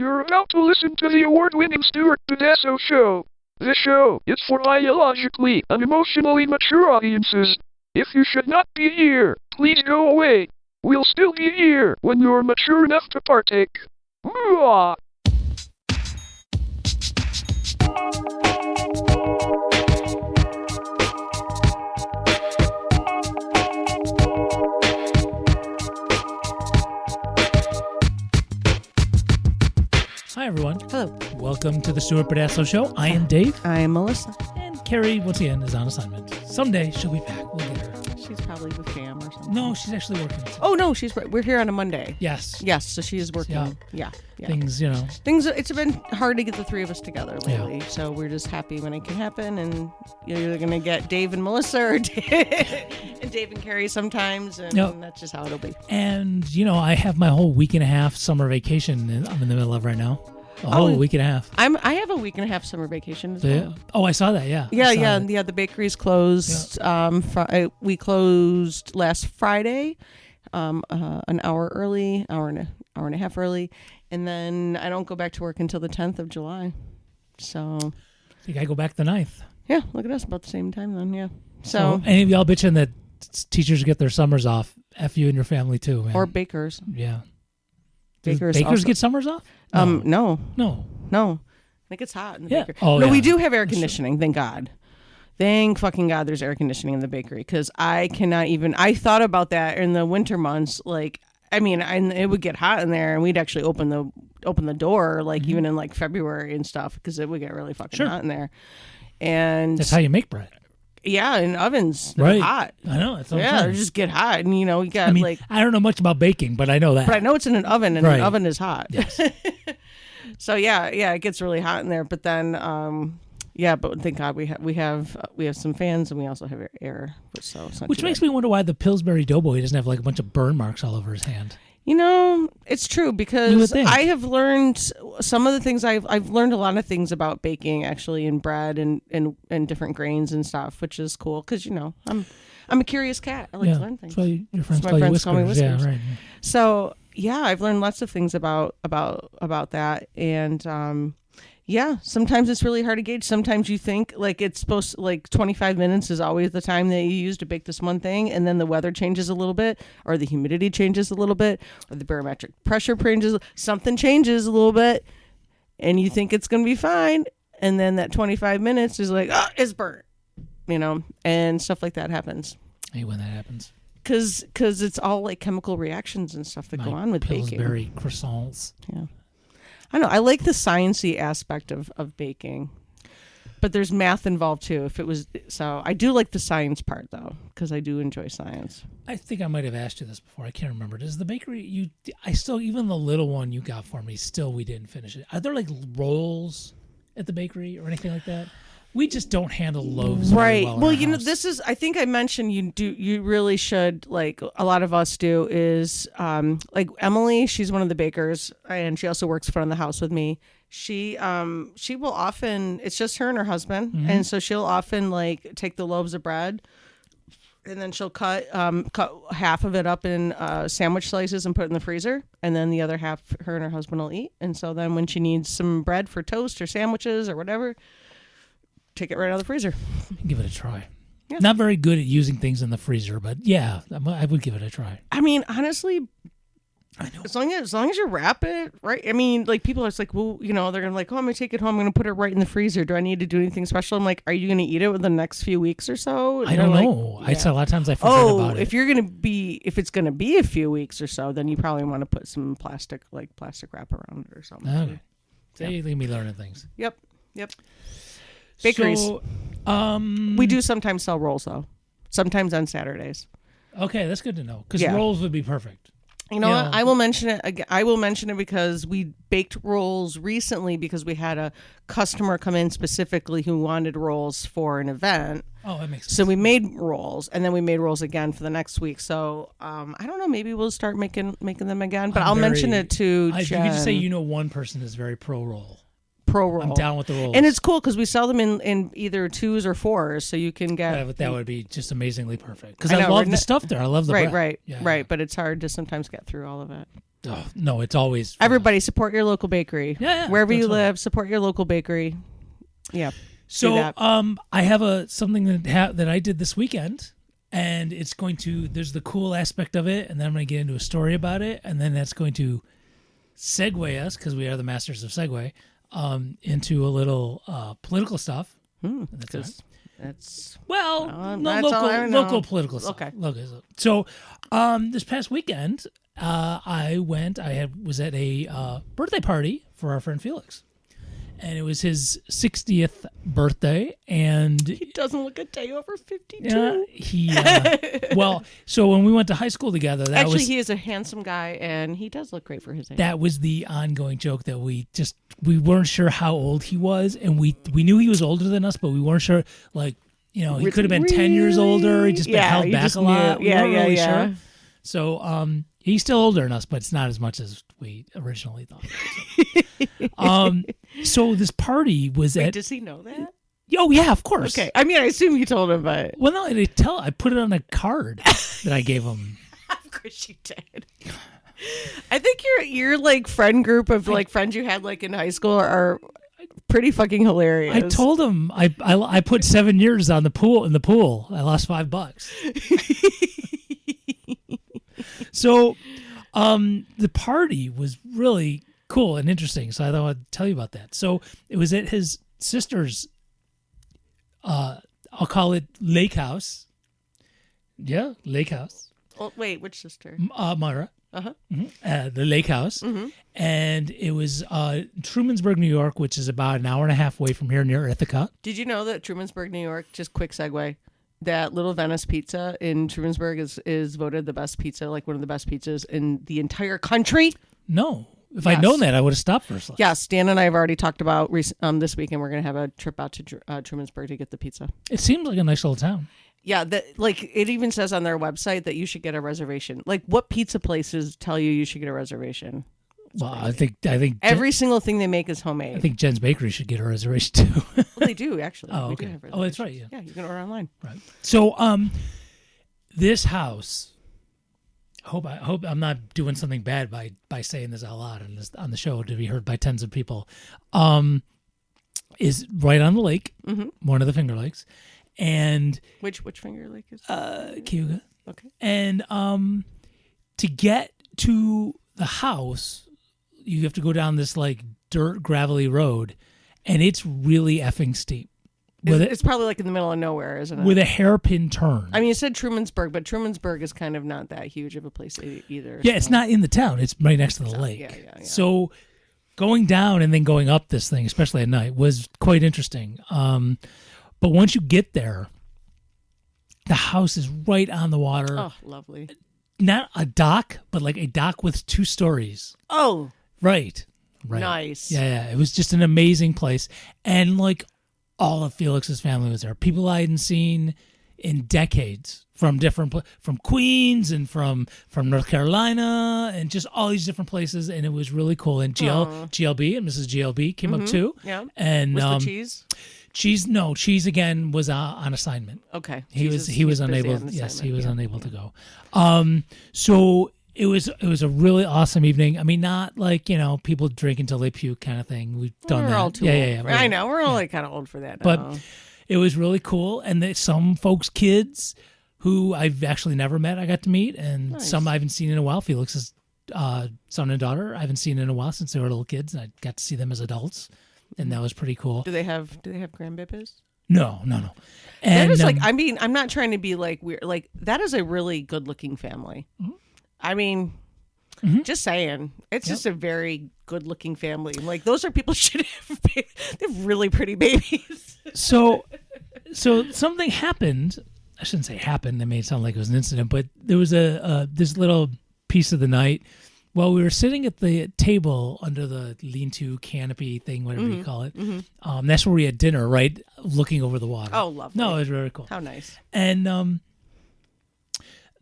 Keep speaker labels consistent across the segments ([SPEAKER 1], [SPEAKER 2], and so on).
[SPEAKER 1] You're about to listen to the award-winning Stuart Pedasso Show. This show is for biologically and emotionally mature audiences. If you should not be here, please go away. We'll still be here when you're mature enough to partake. Mwah!
[SPEAKER 2] Hi, everyone.
[SPEAKER 3] Hello.
[SPEAKER 2] Welcome to the Stuart Pedasso Show. I am Dave.
[SPEAKER 3] I am Melissa.
[SPEAKER 2] And Carrie, once again, is on assignment. Someday she'll be back. We'll get her.
[SPEAKER 3] She's probably with fam or something.
[SPEAKER 2] No, she's actually working.
[SPEAKER 3] Oh, no, we're here on a Monday.
[SPEAKER 2] Yes.
[SPEAKER 3] Yes, so she is working.
[SPEAKER 2] Yeah.
[SPEAKER 3] Yeah.
[SPEAKER 2] Things,
[SPEAKER 3] It's been hard to get the three of us together lately, so we're just happy when it can happen, and you're either going to get Dave and Melissa or Dave and Carrie sometimes, and that's just how it'll be.
[SPEAKER 2] And, I have my whole week and a half summer vacation I'm in the middle of right now. A whole week and a half.
[SPEAKER 3] I have a week and a half summer vacation as well.
[SPEAKER 2] Oh, I saw that, yeah.
[SPEAKER 3] Yeah. The bakery's closed. Yeah. We closed last Friday, an hour early, hour and a half early, and then I don't go back to work until the 10th of July. So
[SPEAKER 2] I think I go back the 9th.
[SPEAKER 3] Yeah, look at us, about the same time then, yeah.
[SPEAKER 2] So any of y'all bitching that teachers get their summers off, F you and your family too, man.
[SPEAKER 3] Or bakers.
[SPEAKER 2] Yeah.
[SPEAKER 3] Bakers
[SPEAKER 2] also get summers off?
[SPEAKER 3] No.
[SPEAKER 2] No.
[SPEAKER 3] It gets hot in the bakery.
[SPEAKER 2] Oh,
[SPEAKER 3] no,
[SPEAKER 2] yeah.
[SPEAKER 3] we do have air conditioning, thank God. Thank fucking God there's air conditioning in the bakery, because I thought about that in the winter months, it would get hot in there, and we'd actually open the door, even in February and stuff, because it would get really fucking hot in there. And
[SPEAKER 2] that's how you make bread.
[SPEAKER 3] Yeah, in ovens,
[SPEAKER 2] they're
[SPEAKER 3] hot.
[SPEAKER 2] I know. That's
[SPEAKER 3] they just get hot, and you got
[SPEAKER 2] I don't know much about baking, but I know that.
[SPEAKER 3] But I know it's in an oven, and an oven is hot.
[SPEAKER 2] Yes.
[SPEAKER 3] So it gets really hot in there. But then, but thank God we have some fans, and we also have air. So it's not
[SPEAKER 2] which makes me wonder why the Pillsbury Doughboy doesn't have a bunch of burn marks all over his hand.
[SPEAKER 3] It's true, because I have learned some of the things. I've learned a lot of things about baking, actually, in bread and different grains and stuff, which is cool, because I'm a curious cat. I like to learn things.
[SPEAKER 2] So your friends
[SPEAKER 3] call you
[SPEAKER 2] Whiskers.
[SPEAKER 3] Whiskers.
[SPEAKER 2] Yeah, right.
[SPEAKER 3] So I've learned lots of things about that, and sometimes it's really hard to gauge. Sometimes you think it's supposed to, 25 minutes is always the time that you use to bake this one thing, and then the weather changes a little bit, or the humidity changes a little bit, or the barometric pressure changes, something changes a little bit, and you think it's going to be fine, and then that 25 minutes is it's burnt, and stuff like that happens.
[SPEAKER 2] I hate when that happens.
[SPEAKER 3] Because it's all chemical reactions and stuff that go on with baking.
[SPEAKER 2] Pillsbury croissants.
[SPEAKER 3] Yeah. I know. I like the sciencey aspect of baking, but there's math involved too. So I do like the science part though, because I do enjoy science.
[SPEAKER 2] I think I might have asked you this before. I can't remember. Does the bakery even the little one you got for me, we didn't finish it. Are there rolls at the bakery or anything like that? We just don't handle loaves very well.
[SPEAKER 3] Well, this is, I think I mentioned you really should, a lot of us do, is Emily, she's one of the bakers, and she also works front of the house with me. She will often, it's just her and her husband, and so she'll often take the loaves of bread, and then she'll cut half of it up in sandwich slices and put it in the freezer, and then the other half her and her husband will eat. And so then when she needs some bread for toast or sandwiches or whatever, take it right out of the freezer.
[SPEAKER 2] Give it a try.
[SPEAKER 3] Yeah.
[SPEAKER 2] Not very good at using things in the freezer, but yeah, I would give it a try.
[SPEAKER 3] Honestly, I know. As long as you wrap it right. People are well, they're gonna I'm gonna take it home. I'm gonna put it right in the freezer. Do I need to do anything special? I'm are you gonna eat it within the next few weeks or so?
[SPEAKER 2] I don't know. Yeah. I said a lot of times I forget about it.
[SPEAKER 3] If it's gonna be a few weeks or so, then you probably want to put some plastic wrap around it or something.
[SPEAKER 2] Okay. So you leave me learning things.
[SPEAKER 3] Yep. Bakeries.
[SPEAKER 2] So,
[SPEAKER 3] we do sometimes sell rolls though. Sometimes on Saturdays.
[SPEAKER 2] Okay, that's good to know, because rolls would be perfect.
[SPEAKER 3] You know what? I will mention it again. I will mention it because we baked rolls recently, because we had a customer come in specifically who wanted rolls for an event.
[SPEAKER 2] Oh, that makes sense.
[SPEAKER 3] So we made rolls, and then we made rolls again for the next week. So I don't know. Maybe we'll start making them again. But I'll mention it to Jen.
[SPEAKER 2] You can just say one person is very pro roll.
[SPEAKER 3] Roll.
[SPEAKER 2] I'm down with the rolls.
[SPEAKER 3] And it's cool because we sell them in either 2s or 4s, so you can get...
[SPEAKER 2] But that would be just amazingly perfect. Because I love the stuff there. I love the bread.
[SPEAKER 3] Right. But it's hard to sometimes get through all of it.
[SPEAKER 2] Oh, no, it's always
[SPEAKER 3] Everybody support your local bakery.
[SPEAKER 2] Yeah,
[SPEAKER 3] Wherever you
[SPEAKER 2] that's right.
[SPEAKER 3] live, support your local bakery. Yeah.
[SPEAKER 2] So,
[SPEAKER 3] that.
[SPEAKER 2] I have something that I did this weekend, and it's going to. There's the cool aspect of it, and then I'm going to get into a story about it, and then that's going to segue us, because we are the masters of segue, into a little political stuff. That's all right.
[SPEAKER 3] That's
[SPEAKER 2] Well, no,
[SPEAKER 3] that's all I know.
[SPEAKER 2] local political stuff.
[SPEAKER 3] Okay.
[SPEAKER 2] Local stuff. So, this past weekend, I was at a birthday party for our friend Felix, and it was his 60th birthday, and
[SPEAKER 3] He doesn't look a day over 52.
[SPEAKER 2] he well, so when we went to high school together,
[SPEAKER 3] Actually, he is a handsome guy, and he does look great for his age.
[SPEAKER 2] that was the ongoing joke that we weren't sure how old he was, and we knew he was older than us, but we weren't sure, like, he could have been 10 years older. He just been held
[SPEAKER 3] you
[SPEAKER 2] back
[SPEAKER 3] just
[SPEAKER 2] a lot.
[SPEAKER 3] knew.
[SPEAKER 2] We
[SPEAKER 3] Yeah,
[SPEAKER 2] weren't
[SPEAKER 3] yeah,
[SPEAKER 2] really
[SPEAKER 3] yeah.
[SPEAKER 2] sure. So he's still older than us, but it's not as much as we originally thought. So this party was
[SPEAKER 3] Wait,
[SPEAKER 2] at.
[SPEAKER 3] does he know that?
[SPEAKER 2] Oh yeah, of course.
[SPEAKER 3] Okay. I mean, I assume you told him, but
[SPEAKER 2] Well, no, I put it on a card that I gave him.
[SPEAKER 3] of course you did. I think your like friend group of like friends you had like in high school are pretty fucking hilarious.
[SPEAKER 2] I told him I put 7 years on the pool in the pool. I lost $5. So, the party was really cool and interesting. So I thought I'd tell you about that. So it was at his sister's. I'll call it lake house. Yeah, lake house.
[SPEAKER 3] Oh, wait, which sister?
[SPEAKER 2] Myra.
[SPEAKER 3] Uh-huh.
[SPEAKER 2] The lake house. And it was Trumansburg, New York, which is about an hour and a half away from here near Ithaca.
[SPEAKER 3] Did you know that Trumansburg, New York, just quick segue, that Little Venice Pizza in Trumansburg is voted the best pizza, like one of the best pizzas in the entire country?
[SPEAKER 2] No. If I'd known that, I would have stopped first.
[SPEAKER 3] Yes, Dan and I have already talked about this weekend. We're going to have a trip out to Trumansburg to get the pizza.
[SPEAKER 2] It seems like a nice little town.
[SPEAKER 3] Yeah, like it even says on their website that you should get a reservation. Like, what pizza places tell you should get a reservation?
[SPEAKER 2] Well, I think
[SPEAKER 3] Every single thing they make is homemade.
[SPEAKER 2] I think Jen's Bakery should get a reservation too.
[SPEAKER 3] Well, they do actually.
[SPEAKER 2] Oh,
[SPEAKER 3] We do
[SPEAKER 2] okay.
[SPEAKER 3] have
[SPEAKER 2] Oh, that's right.
[SPEAKER 3] reservations.
[SPEAKER 2] Yeah.
[SPEAKER 3] Yeah, you can order online.
[SPEAKER 2] Right. So, this house. Hope I'm not doing something bad by saying this out loud on the show to be heard by tens of people. Is right on the lake, one of the Finger Lakes, and
[SPEAKER 3] Which Finger Lake is?
[SPEAKER 2] Cayuga.
[SPEAKER 3] Okay.
[SPEAKER 2] And to get to the house, you have to go down this like dirt gravelly road, and it's really effing steep.
[SPEAKER 3] It's probably like in the middle of nowhere, isn't it?
[SPEAKER 2] With a hairpin turn.
[SPEAKER 3] I mean, you said Trumansburg, but Trumansburg is kind of not that huge of a place either.
[SPEAKER 2] Yeah, it's not in the town. It's right next to the lake.
[SPEAKER 3] yeah.
[SPEAKER 2] So going down and then going up this thing, especially at night, was quite interesting. But once you get there, the house is right on the water.
[SPEAKER 3] Oh, lovely.
[SPEAKER 2] Not a dock, but like a dock with 2 stories.
[SPEAKER 3] Oh,
[SPEAKER 2] Right.
[SPEAKER 3] nice.
[SPEAKER 2] Yeah. It was just an amazing place. And like all of Felix's family was there. People I hadn't seen in decades from from Queens and from North Carolina and just all these different places. And it was really cool. And GLB and Mrs. GLB came up too.
[SPEAKER 3] Yeah.
[SPEAKER 2] And
[SPEAKER 3] Was the cheese?
[SPEAKER 2] Cheese again was on assignment.
[SPEAKER 3] Okay.
[SPEAKER 2] He
[SPEAKER 3] Cheese
[SPEAKER 2] was
[SPEAKER 3] busy
[SPEAKER 2] unable.
[SPEAKER 3] on
[SPEAKER 2] Yes, he
[SPEAKER 3] assignment.
[SPEAKER 2] was
[SPEAKER 3] Yeah.
[SPEAKER 2] unable to go. So it was a really awesome evening. I mean, not like people drink until they puke kind of thing. We've done
[SPEAKER 3] We're
[SPEAKER 2] that.
[SPEAKER 3] all too
[SPEAKER 2] yeah.
[SPEAKER 3] old. I know. We're all like kind of old for that now.
[SPEAKER 2] But it was really cool, and some folks' kids who I've actually never met, I got to meet, and some I haven't seen in a while. Felix's son and daughter, I haven't seen in a while since they were little kids, and I got to see them as adults, and that was pretty cool.
[SPEAKER 3] do they have grandbabies?
[SPEAKER 2] No.
[SPEAKER 3] That
[SPEAKER 2] And
[SPEAKER 3] is like, I mean, I'm not trying to be like weird. Like, that is a really good looking family. I mean, just saying, it's just a very good looking family. Like, those are people should have, they have really pretty babies.
[SPEAKER 2] So something happened. I shouldn't say happened. It made it sound like it was an incident, but there was this little piece of the night while we were sitting at the table under the lean-to canopy thing, whatever you call it. That's where we had dinner, right, looking over the water.
[SPEAKER 3] Oh, lovely.
[SPEAKER 2] No, it was very cool.
[SPEAKER 3] How nice.
[SPEAKER 2] And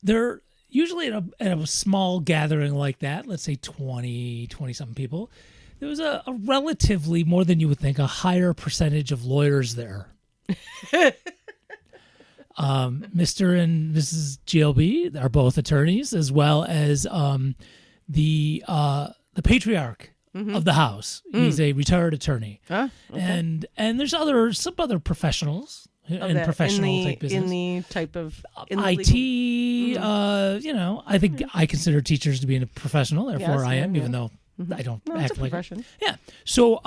[SPEAKER 2] they're usually at a small gathering like that, let's say 20-something people, there was a relatively, more than you would think, a higher percentage of lawyers there. Mr. and Mrs. GLB are both attorneys, as well as the patriarch of the house. He's a retired attorney,
[SPEAKER 3] Huh?
[SPEAKER 2] and there's some other professionals in
[SPEAKER 3] That-
[SPEAKER 2] professional type business.
[SPEAKER 3] in the type of in the
[SPEAKER 2] IT,
[SPEAKER 3] legal-
[SPEAKER 2] you know, I think I consider teachers to be a professional. Therefore,
[SPEAKER 3] Yes,
[SPEAKER 2] I am,
[SPEAKER 3] yeah,
[SPEAKER 2] even though I don't
[SPEAKER 3] No, it's
[SPEAKER 2] act
[SPEAKER 3] a
[SPEAKER 2] like it.
[SPEAKER 3] profession.
[SPEAKER 2] Yeah. So,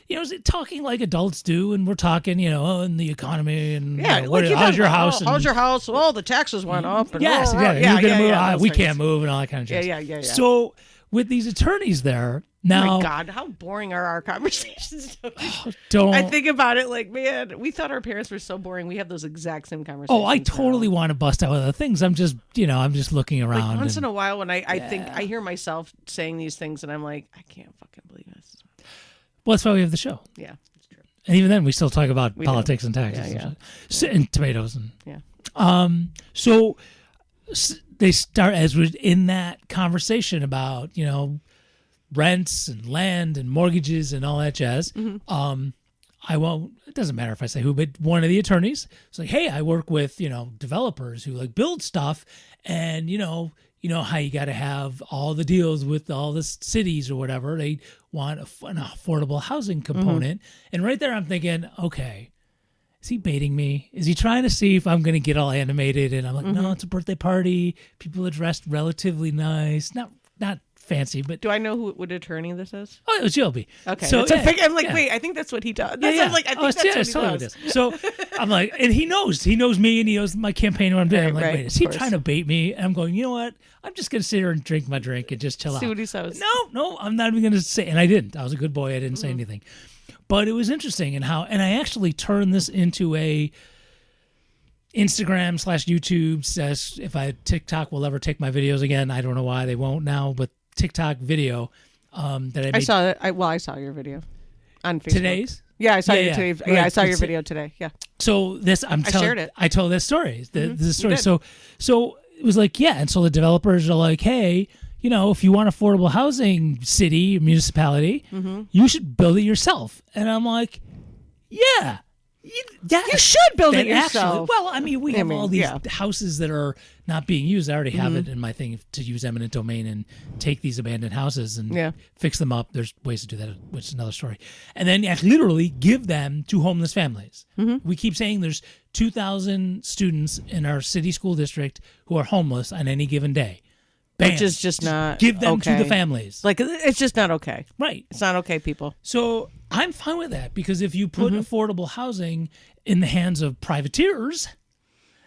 [SPEAKER 2] you know, talking like adults do, and we're talking, you know, and the economy and
[SPEAKER 3] Yeah,
[SPEAKER 2] you know, what,
[SPEAKER 3] like you
[SPEAKER 2] how's
[SPEAKER 3] know,
[SPEAKER 2] your house?
[SPEAKER 3] How's
[SPEAKER 2] and,
[SPEAKER 3] your house? Oh, the taxes went up. And
[SPEAKER 2] yes,
[SPEAKER 3] oh,
[SPEAKER 2] exactly.
[SPEAKER 3] Yeah,
[SPEAKER 2] You're gonna move.
[SPEAKER 3] those
[SPEAKER 2] We
[SPEAKER 3] things.
[SPEAKER 2] can't move, and all that kind of jazz.
[SPEAKER 3] Yeah.
[SPEAKER 2] So, with these attorneys there
[SPEAKER 3] Oh
[SPEAKER 2] now,
[SPEAKER 3] my God, how boring are our conversations?
[SPEAKER 2] don't.
[SPEAKER 3] I think about it like, man, we thought our parents were so boring. We have those exact same conversations.
[SPEAKER 2] Oh, I
[SPEAKER 3] now.
[SPEAKER 2] totally want to bust out other things. I'm just, you know, I'm just looking around.
[SPEAKER 3] Like once
[SPEAKER 2] and-
[SPEAKER 3] in a while when I think I hear myself saying these things and I'm like, I can't fucking believe this.
[SPEAKER 2] well, that's why we have the show.
[SPEAKER 3] Yeah, it's true.
[SPEAKER 2] And even then, we still talk about
[SPEAKER 3] We
[SPEAKER 2] politics and taxes,
[SPEAKER 3] Yeah,
[SPEAKER 2] and, shit. And tomatoes, and
[SPEAKER 3] Yeah.
[SPEAKER 2] So they start as we're in that conversation about, you know, rents and land and mortgages and all that jazz. I won't. It doesn't matter if I say who, but one of the attorneys. It's like, hey, I work with, you know, developers who like build stuff, and you know how you got to have all the deals with all the cities or whatever. They want an affordable housing component, and right there, I'm thinking, okay. Is he baiting me? Is he trying to see if I'm going to get all animated? And I'm like, no, it's a birthday party. People are dressed relatively nice, not fancy, but
[SPEAKER 3] Do I know what attorney this is?
[SPEAKER 2] oh, it was Joby.
[SPEAKER 3] Okay,
[SPEAKER 2] so
[SPEAKER 3] that's
[SPEAKER 2] yeah,
[SPEAKER 3] I'm like,
[SPEAKER 2] yeah.
[SPEAKER 3] wait, I think that's what he does.
[SPEAKER 2] Yeah,
[SPEAKER 3] That's
[SPEAKER 2] yeah.
[SPEAKER 3] I'm like, I think
[SPEAKER 2] Oh,
[SPEAKER 3] that's
[SPEAKER 2] yeah,
[SPEAKER 3] what
[SPEAKER 2] totally
[SPEAKER 3] he
[SPEAKER 2] what
[SPEAKER 3] does.
[SPEAKER 2] it is. So I'm like, and he knows me, and he knows my campaign and what I'm doing. I'm like,
[SPEAKER 3] Right,
[SPEAKER 2] wait, is he
[SPEAKER 3] of course.
[SPEAKER 2] trying to bait me? And I'm going, you know what? I'm just going to sit here and drink my drink and just chill
[SPEAKER 3] See
[SPEAKER 2] out.
[SPEAKER 3] what he says.
[SPEAKER 2] No, I'm not even going to say. And I didn't. I was a good boy. I didn't say anything. But it was interesting and I actually turned this into a Instagram / YouTube says if TikTok will ever take my videos again. I don't know why they won't now, but TikTok video that I made
[SPEAKER 3] I saw it. I saw your video on Facebook.
[SPEAKER 2] today's.
[SPEAKER 3] Yeah, I saw
[SPEAKER 2] Yeah,
[SPEAKER 3] your
[SPEAKER 2] yeah.
[SPEAKER 3] today.
[SPEAKER 2] Right.
[SPEAKER 3] Yeah, I saw your
[SPEAKER 2] It's-
[SPEAKER 3] video today. Yeah.
[SPEAKER 2] So this I'm telling.
[SPEAKER 3] shared it.
[SPEAKER 2] I told this story. This story.
[SPEAKER 3] did.
[SPEAKER 2] So it was like, yeah, and so the developers are like, hey, you know, if you want affordable housing, city municipality, you should build it yourself. And I'm like, yeah.
[SPEAKER 3] You should build it yourself.
[SPEAKER 2] Well, I mean, we have all these
[SPEAKER 3] yeah.
[SPEAKER 2] houses that are not being used. I already have it in my thing to use eminent domain and take these abandoned houses and
[SPEAKER 3] Yeah.
[SPEAKER 2] fix them up. There's ways to do that, which is another story. And then actually literally give them to homeless families. We keep saying there's 2,000 students in our city school district who are homeless on any given day. Bam.
[SPEAKER 3] Which is just not
[SPEAKER 2] give them to the
[SPEAKER 3] okay.
[SPEAKER 2] families.
[SPEAKER 3] Like, it's just not okay.
[SPEAKER 2] Right.
[SPEAKER 3] It's not okay, people.
[SPEAKER 2] So I'm fine with that because if you put affordable housing in the hands of privateers,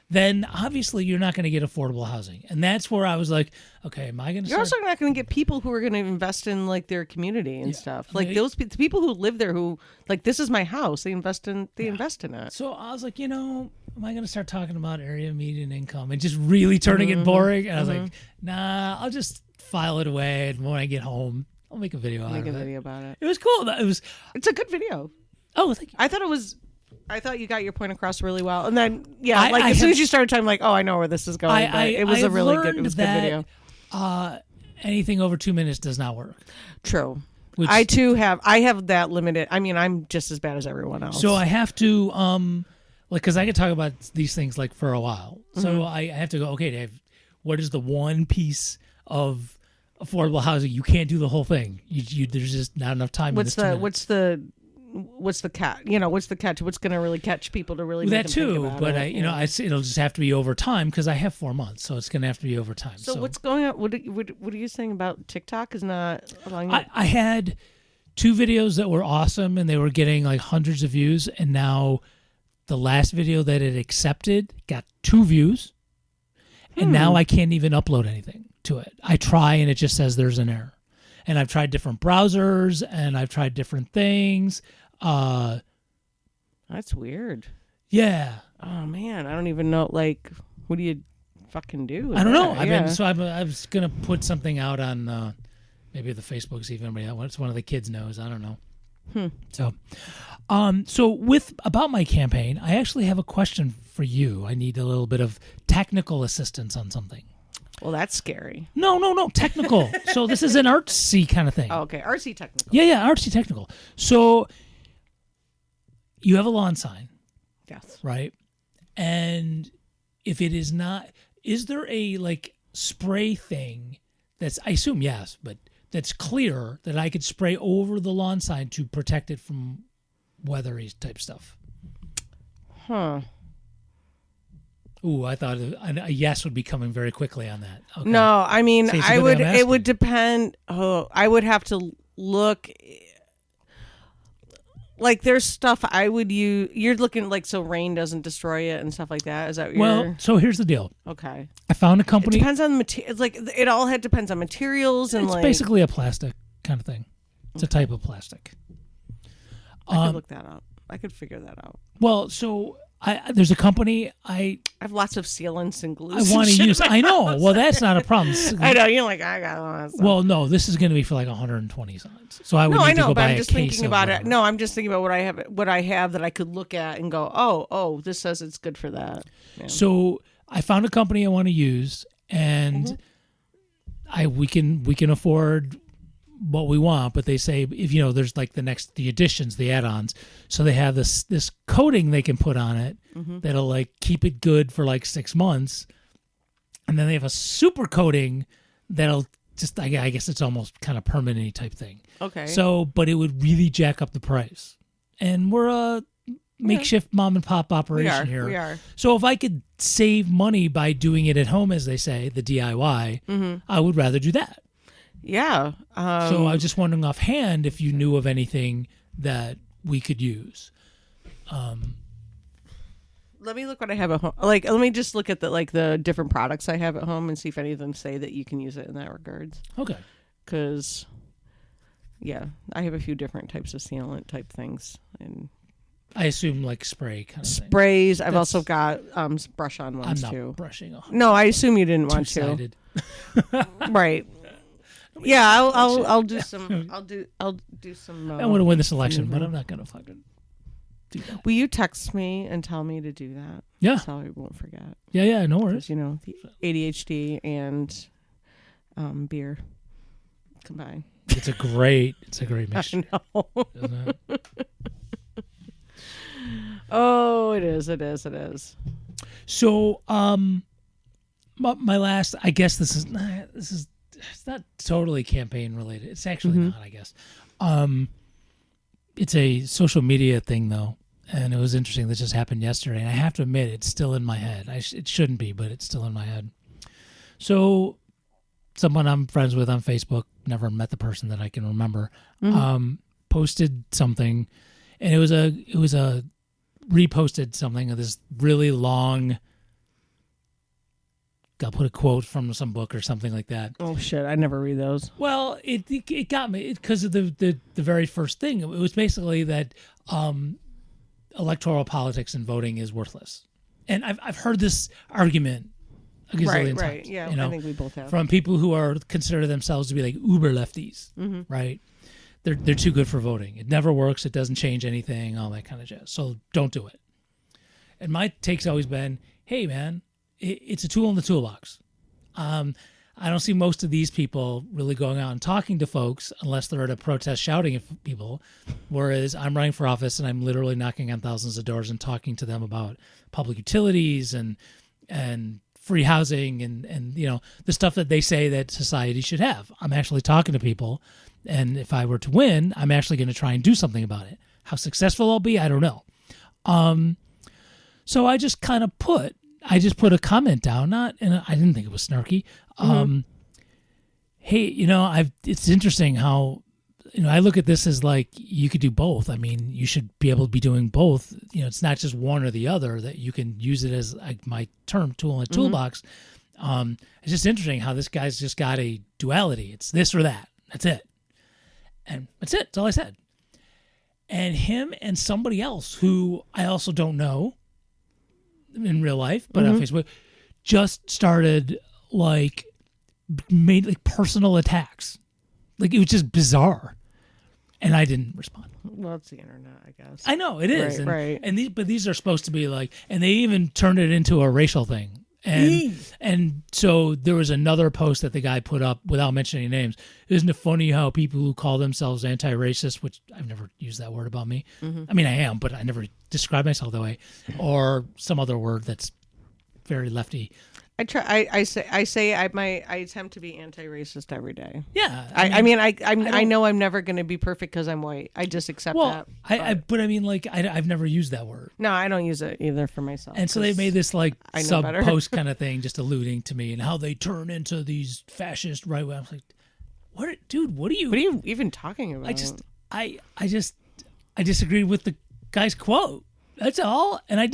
[SPEAKER 2] then obviously you're not going to get affordable housing. And that's where I was like, okay, am I going to
[SPEAKER 3] You're
[SPEAKER 2] start?
[SPEAKER 3] also not going to get people who are going to invest in like their community and stuff. Like
[SPEAKER 2] Yeah.
[SPEAKER 3] those the people who live there who like this is my house. They invest in it.
[SPEAKER 2] So I was like, you know, am I going to start talking about area median income and just really turning it boring? And I was like, nah, I'll just file it away. And when I get home, I'll make a video out
[SPEAKER 3] Make a
[SPEAKER 2] of it.
[SPEAKER 3] video about it.
[SPEAKER 2] It was cool. It was,
[SPEAKER 3] It's a good video.
[SPEAKER 2] oh, thank you.
[SPEAKER 3] I thought you got your point across really well. And then yeah,
[SPEAKER 2] I-
[SPEAKER 3] like
[SPEAKER 2] I
[SPEAKER 3] as soon
[SPEAKER 2] have-
[SPEAKER 3] as you started talking, like, oh, I know where this is going. But it was
[SPEAKER 2] I've
[SPEAKER 3] a really good. It
[SPEAKER 2] learned
[SPEAKER 3] was a good
[SPEAKER 2] that,
[SPEAKER 3] video.
[SPEAKER 2] Anything over 2 minutes does not work.
[SPEAKER 3] True.
[SPEAKER 2] Which-
[SPEAKER 3] I too have. I have that limited. I mean, I'm just as bad as everyone else.
[SPEAKER 2] So I have to, like, because I could talk about these things like for a while. So I have to go, okay, Dave, what is the one piece of affordable housing? You can't do the whole thing. There's just not enough time.
[SPEAKER 3] what's
[SPEAKER 2] in this 2
[SPEAKER 3] the
[SPEAKER 2] minutes.
[SPEAKER 3] what's the catch? You know, what's the catch? What's going to really catch people to really make
[SPEAKER 2] That
[SPEAKER 3] them think
[SPEAKER 2] too,
[SPEAKER 3] about
[SPEAKER 2] but
[SPEAKER 3] it?
[SPEAKER 2] I, you know, it'll just have to be over time because I have 4 months, so it's going to have to be over time.
[SPEAKER 3] So what's going on? What are you saying about TikTok is not allowing you?
[SPEAKER 2] I had 2 videos that were awesome and they were getting like hundreds of views, and now the last video that it accepted got 2 views, and now I can't even upload anything to it. I try and it just says there's an error. And I've tried different browsers and I've tried different things.
[SPEAKER 3] That's weird.
[SPEAKER 2] Yeah.
[SPEAKER 3] Oh man, I don't even know. Like, what do you fucking do? with
[SPEAKER 2] I don't know.
[SPEAKER 3] that? Yeah.
[SPEAKER 2] I was gonna put something out on maybe the Facebooks, even it's one of the kids knows. I don't know. So with about my campaign, I actually have a question for you. I need a little bit of technical assistance on something.
[SPEAKER 3] Well, that's scary.
[SPEAKER 2] No, technical. So this is an artsy kind of thing.
[SPEAKER 3] Oh, okay, RC technical.
[SPEAKER 2] Yeah, artsy technical. So you have a lawn sign,
[SPEAKER 3] Yes.
[SPEAKER 2] right? And if it is not, is there a like spray thing that's, I assume yes, but that's clear that I could spray over the lawn sign to protect it from weathery type stuff.
[SPEAKER 3] Huh.
[SPEAKER 2] Ooh, I thought a yes would be coming very quickly on that. Okay.
[SPEAKER 3] No, I mean,
[SPEAKER 2] See, it's a
[SPEAKER 3] I
[SPEAKER 2] good
[SPEAKER 3] would.
[SPEAKER 2] thing I'm
[SPEAKER 3] It would
[SPEAKER 2] asking.
[SPEAKER 3] depend. Oh, I would have to look. Like, there's stuff I would use. You're looking like so rain doesn't destroy it and stuff like that. Is that what
[SPEAKER 2] Well,
[SPEAKER 3] you're?
[SPEAKER 2] so here's the deal.
[SPEAKER 3] Okay.
[SPEAKER 2] I found a
[SPEAKER 3] It
[SPEAKER 2] company.
[SPEAKER 3] depends on the material. It's like it all depends on materials and
[SPEAKER 2] It's
[SPEAKER 3] like.
[SPEAKER 2] basically a plastic kind of thing. It's a type of plastic.
[SPEAKER 3] I could look that up. I could figure that out.
[SPEAKER 2] Well, so there's a company I
[SPEAKER 3] I have lots of sealants and glues.
[SPEAKER 2] want to
[SPEAKER 3] and shit
[SPEAKER 2] use.
[SPEAKER 3] in my
[SPEAKER 2] I know.
[SPEAKER 3] house.
[SPEAKER 2] Well, that's not a problem.
[SPEAKER 3] I know. You're like, I got all that stuff.
[SPEAKER 2] Well, no, this is going to be for like 120 signs. So I would
[SPEAKER 3] No,
[SPEAKER 2] need
[SPEAKER 3] I
[SPEAKER 2] to
[SPEAKER 3] know,
[SPEAKER 2] go
[SPEAKER 3] but
[SPEAKER 2] buy
[SPEAKER 3] I'm
[SPEAKER 2] a
[SPEAKER 3] just
[SPEAKER 2] case
[SPEAKER 3] thinking
[SPEAKER 2] of
[SPEAKER 3] about it.
[SPEAKER 2] whatever.
[SPEAKER 3] No, I'm just thinking about what I have that I could look at and go, oh, this says it's good for that. Yeah.
[SPEAKER 2] So I found a company I want to use, and we can afford what we want, but they say if there's like the additions, the add-ons. So they have this coating they can put on it that'll like keep it good for like 6 months, and then they have a super coating that'll just I guess it's almost kind of permanent type thing.
[SPEAKER 3] Okay.
[SPEAKER 2] So, but it would really jack up the price, and we're a makeshift mom and pop operation here.
[SPEAKER 3] We are.
[SPEAKER 2] So if I could save money by doing it at home, as they say, the DIY, I would rather do that.
[SPEAKER 3] Yeah.
[SPEAKER 2] So I was just wondering offhand if you knew of anything that we could use.
[SPEAKER 3] Let me look what I have at home. Like, let me just look at the different products I have at home and see if any of them say that you can use it in that regards.
[SPEAKER 2] Okay.
[SPEAKER 3] Because, yeah, I have a few different types of sealant type things and
[SPEAKER 2] I assume like spray kind of thing.
[SPEAKER 3] sprays. I've
[SPEAKER 2] That's-
[SPEAKER 3] also got brush on
[SPEAKER 2] I'm
[SPEAKER 3] ones
[SPEAKER 2] not
[SPEAKER 3] too.
[SPEAKER 2] brushing off.
[SPEAKER 3] No, I assume you didn't want to.
[SPEAKER 2] Two-sided.
[SPEAKER 3] Right. Yeah, I'll do some. I'll do some.
[SPEAKER 2] I want to win this election, but I'm not going to fucking do that.
[SPEAKER 3] Will you text me and tell me to do that?
[SPEAKER 2] Yeah.
[SPEAKER 3] So I won't forget.
[SPEAKER 2] Yeah, no worries.
[SPEAKER 3] Because, the ADHD and beer combined.
[SPEAKER 2] It's a great mixture.
[SPEAKER 3] No.
[SPEAKER 2] Isn't it?
[SPEAKER 3] Oh, it is.
[SPEAKER 2] So, my last, I guess this is it's not totally campaign related. It's actually not, I guess. It's a social media thing though, and it was interesting. This just happened yesterday, and I have to admit, it's still in my head. It shouldn't be, but it's still in my head. So, someone I'm friends with on Facebook, never met the person that I can remember, posted something, and it was a reposted something of this really long. I'll put a quote from some book or something like that.
[SPEAKER 3] Oh shit! I never read those.
[SPEAKER 2] Well, it got me because of the very first thing. It was basically that electoral politics and voting is worthless, and I've heard this argument a gazillion
[SPEAKER 3] Right.
[SPEAKER 2] times.
[SPEAKER 3] Yeah,
[SPEAKER 2] you know,
[SPEAKER 3] I think we both have.
[SPEAKER 2] from people who are consider themselves to be like uber lefties, right? They're too good for voting. It never works. It doesn't change anything. All that kind of jazz. So don't do it. And my take's always been, hey man, it's a tool in the toolbox. I don't see most of these people really going out and talking to folks unless they're at a protest shouting at people. Whereas I'm running for office and I'm literally knocking on thousands of doors and talking to them about public utilities and free housing and the stuff that they say that society should have. I'm actually talking to people, and if I were to win, I'm actually going to try and do something about it. How successful I'll be, I don't know. So I just kind of put a comment down, and I didn't think it was snarky. Hey, it's interesting how, I look at this as like you could do both. I mean, you should be able to be doing both. It's not just one or the other, that you can use it as like my term, tool in the toolbox. It's just interesting how this guy's just got a duality. It's this or that. That's it. And that's it. That's all I said. And him and somebody else who I also don't know in real life, but on Facebook, just started made personal attacks. Like, it was just bizarre. And I didn't respond.
[SPEAKER 3] Well, it's the internet, I guess.
[SPEAKER 2] I know it is.
[SPEAKER 3] Right.
[SPEAKER 2] And these are supposed to be and they even turned it into a racial thing. And so there was another post that the guy put up without mentioning names. Isn't it funny how people who call themselves anti-racist, which I've never used that word about me. I mean, I am, but I never describe myself that way, or some other word that's very lefty.
[SPEAKER 3] I try. I attempt to be anti-racist every day.
[SPEAKER 2] Yeah.
[SPEAKER 3] I know I'm never going to be perfect because I'm white. I just accept
[SPEAKER 2] Well,
[SPEAKER 3] that.
[SPEAKER 2] but I mean, like, I've never used that word.
[SPEAKER 3] No, I don't use it either for myself.
[SPEAKER 2] And so they made this like
[SPEAKER 3] I know
[SPEAKER 2] sub
[SPEAKER 3] better.
[SPEAKER 2] post kind of thing, just alluding to me and how they turn into these fascist right wing. I was like, what, dude? What are you?
[SPEAKER 3] What are you even talking about?
[SPEAKER 2] I disagreed with the guy's quote. That's all. And I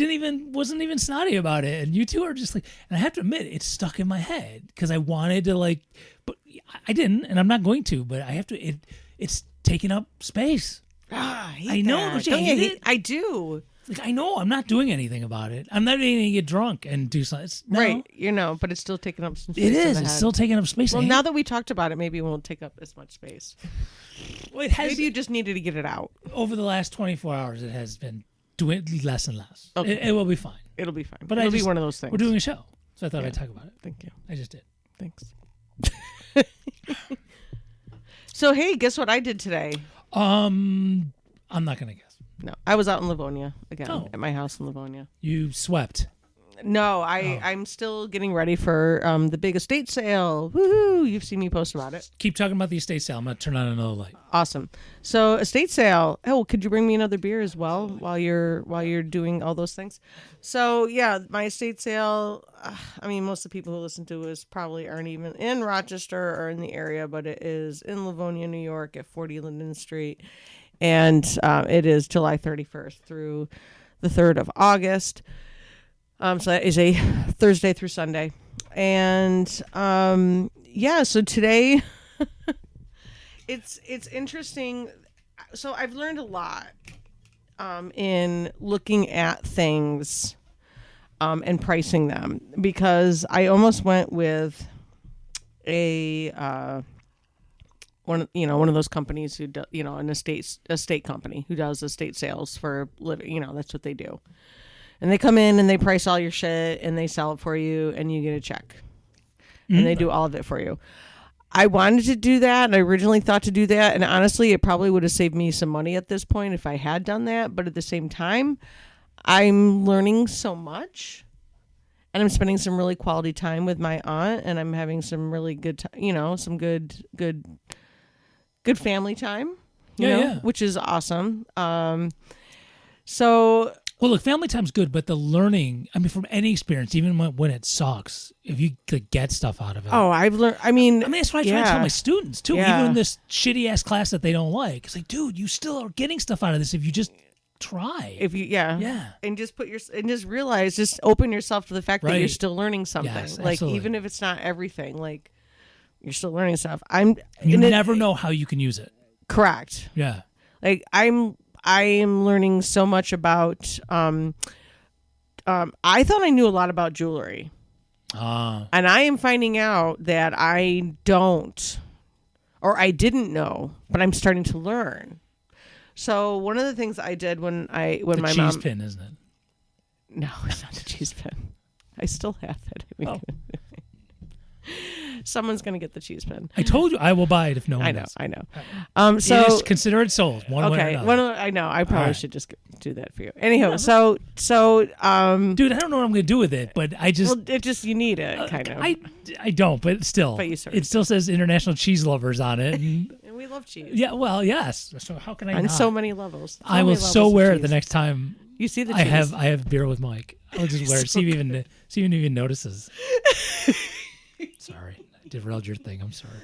[SPEAKER 2] wasn't even snotty about it. And you two are just like, and I have to admit, it's stuck in my head because I wanted to like, but I didn't, and I'm not going to, but I have to, it's taking up space.
[SPEAKER 3] I
[SPEAKER 2] know,
[SPEAKER 3] that.
[SPEAKER 2] don't you
[SPEAKER 3] Don't
[SPEAKER 2] hate
[SPEAKER 3] you
[SPEAKER 2] it?
[SPEAKER 3] I do.
[SPEAKER 2] Like, I know I'm not doing anything about it. I'm not even going to get drunk and do something. No,
[SPEAKER 3] Right, but it's still taking up some space.
[SPEAKER 2] It
[SPEAKER 3] in
[SPEAKER 2] is.
[SPEAKER 3] the
[SPEAKER 2] It's
[SPEAKER 3] head.
[SPEAKER 2] still taking up space.
[SPEAKER 3] Well, now that we talked about it, maybe it won't take up as much space.
[SPEAKER 2] Well, it has,
[SPEAKER 3] Maybe you just needed to get it out.
[SPEAKER 2] over the last 24 hours, it has been doing less and less.
[SPEAKER 3] Okay.
[SPEAKER 2] It will be fine.
[SPEAKER 3] It'll be fine.
[SPEAKER 2] But
[SPEAKER 3] It'll
[SPEAKER 2] I
[SPEAKER 3] be
[SPEAKER 2] just-
[SPEAKER 3] one of those things.
[SPEAKER 2] We're doing a show, so I thought
[SPEAKER 3] Yeah.
[SPEAKER 2] I'd talk about it.
[SPEAKER 3] Thank you.
[SPEAKER 2] I just did.
[SPEAKER 3] Thanks. So hey, guess what I did today?
[SPEAKER 2] I'm not going to guess.
[SPEAKER 3] No, I was out in Livonia again
[SPEAKER 2] Oh.
[SPEAKER 3] at my house in Livonia.
[SPEAKER 2] You swept.
[SPEAKER 3] No, I'm still getting ready for the big estate sale. Woohoo! You've seen me post about it.
[SPEAKER 2] Keep talking about the estate sale. I'm going to turn on another light.
[SPEAKER 3] Awesome. So estate sale. Oh, could you bring me another beer as well while you're doing all those things? So yeah, my estate sale. I mean, most of the people who listen to us probably aren't even in Rochester or in the area, but it is in Livonia, New York, at 40 Linden Street, and it is July 31st through the 3rd of August. So that is a Thursday through Sunday, and so today. It's interesting. So I've learned a lot in looking at things and pricing them, because I almost went with a one of those companies who do, an estate company who does estate sales for living. That's what they do, and they come in and they price all your shit and they sell it for you and you get a check, and they do all of it for you. I wanted to do that, and I originally thought to do that, and honestly, it probably would have saved me some money at this point if I had done that. But at the same time, I'm learning so much, and I'm spending some really quality time with my aunt, and I'm having some really good, some good family time.
[SPEAKER 2] Yeah.
[SPEAKER 3] Which is awesome. So.
[SPEAKER 2] Well, look, family time's good, but the learning, I mean, from any experience, even when it sucks, if you get stuff out of it.
[SPEAKER 3] Oh, I've learned. I mean,
[SPEAKER 2] that's what I try to tell my students, too.
[SPEAKER 3] Yeah.
[SPEAKER 2] Even in this shitty-ass class that they don't like. It's like, dude, you still are getting stuff out of this if you just try.
[SPEAKER 3] Yeah. And just realize, just open yourself to the fact that
[SPEAKER 2] Right.
[SPEAKER 3] you're still learning something.
[SPEAKER 2] Yes,
[SPEAKER 3] like,
[SPEAKER 2] absolutely.
[SPEAKER 3] even if it's not everything, like, you're still learning stuff.
[SPEAKER 2] You never know how you can use it.
[SPEAKER 3] Correct.
[SPEAKER 2] Yeah.
[SPEAKER 3] Like, I am learning so much about. I thought I knew a lot about jewelry, and I am finding out that I don't, or I didn't know, but I'm starting to learn. So one of the things I did when my
[SPEAKER 2] cheese
[SPEAKER 3] mom
[SPEAKER 2] pin, isn't it?
[SPEAKER 3] No, it's not a cheese pin. I still have it. Someone's gonna get the cheese pin.
[SPEAKER 2] I told you I will buy it if no one does.
[SPEAKER 3] I know. So
[SPEAKER 2] Just consider it sold. One way or
[SPEAKER 3] okay,
[SPEAKER 2] another.
[SPEAKER 3] I know. I probably
[SPEAKER 2] right.
[SPEAKER 3] should just do that for you. Anyhow, so
[SPEAKER 2] Dude, I don't know what I'm going to do with it, but I just...
[SPEAKER 3] you need it, kind of.
[SPEAKER 2] I don't, but still.
[SPEAKER 3] But you sort of
[SPEAKER 2] it still says International Cheese Lovers on it. And,
[SPEAKER 3] And we love cheese.
[SPEAKER 2] yeah, well, yes. So how can I
[SPEAKER 3] On
[SPEAKER 2] not?
[SPEAKER 3] so many levels.
[SPEAKER 2] I will so wear it the next time
[SPEAKER 3] You see the
[SPEAKER 2] I
[SPEAKER 3] cheese.
[SPEAKER 2] have beer with Mike. I'll just wear it. See if he even notices. Sorry. I derailed your thing. I'm sorry.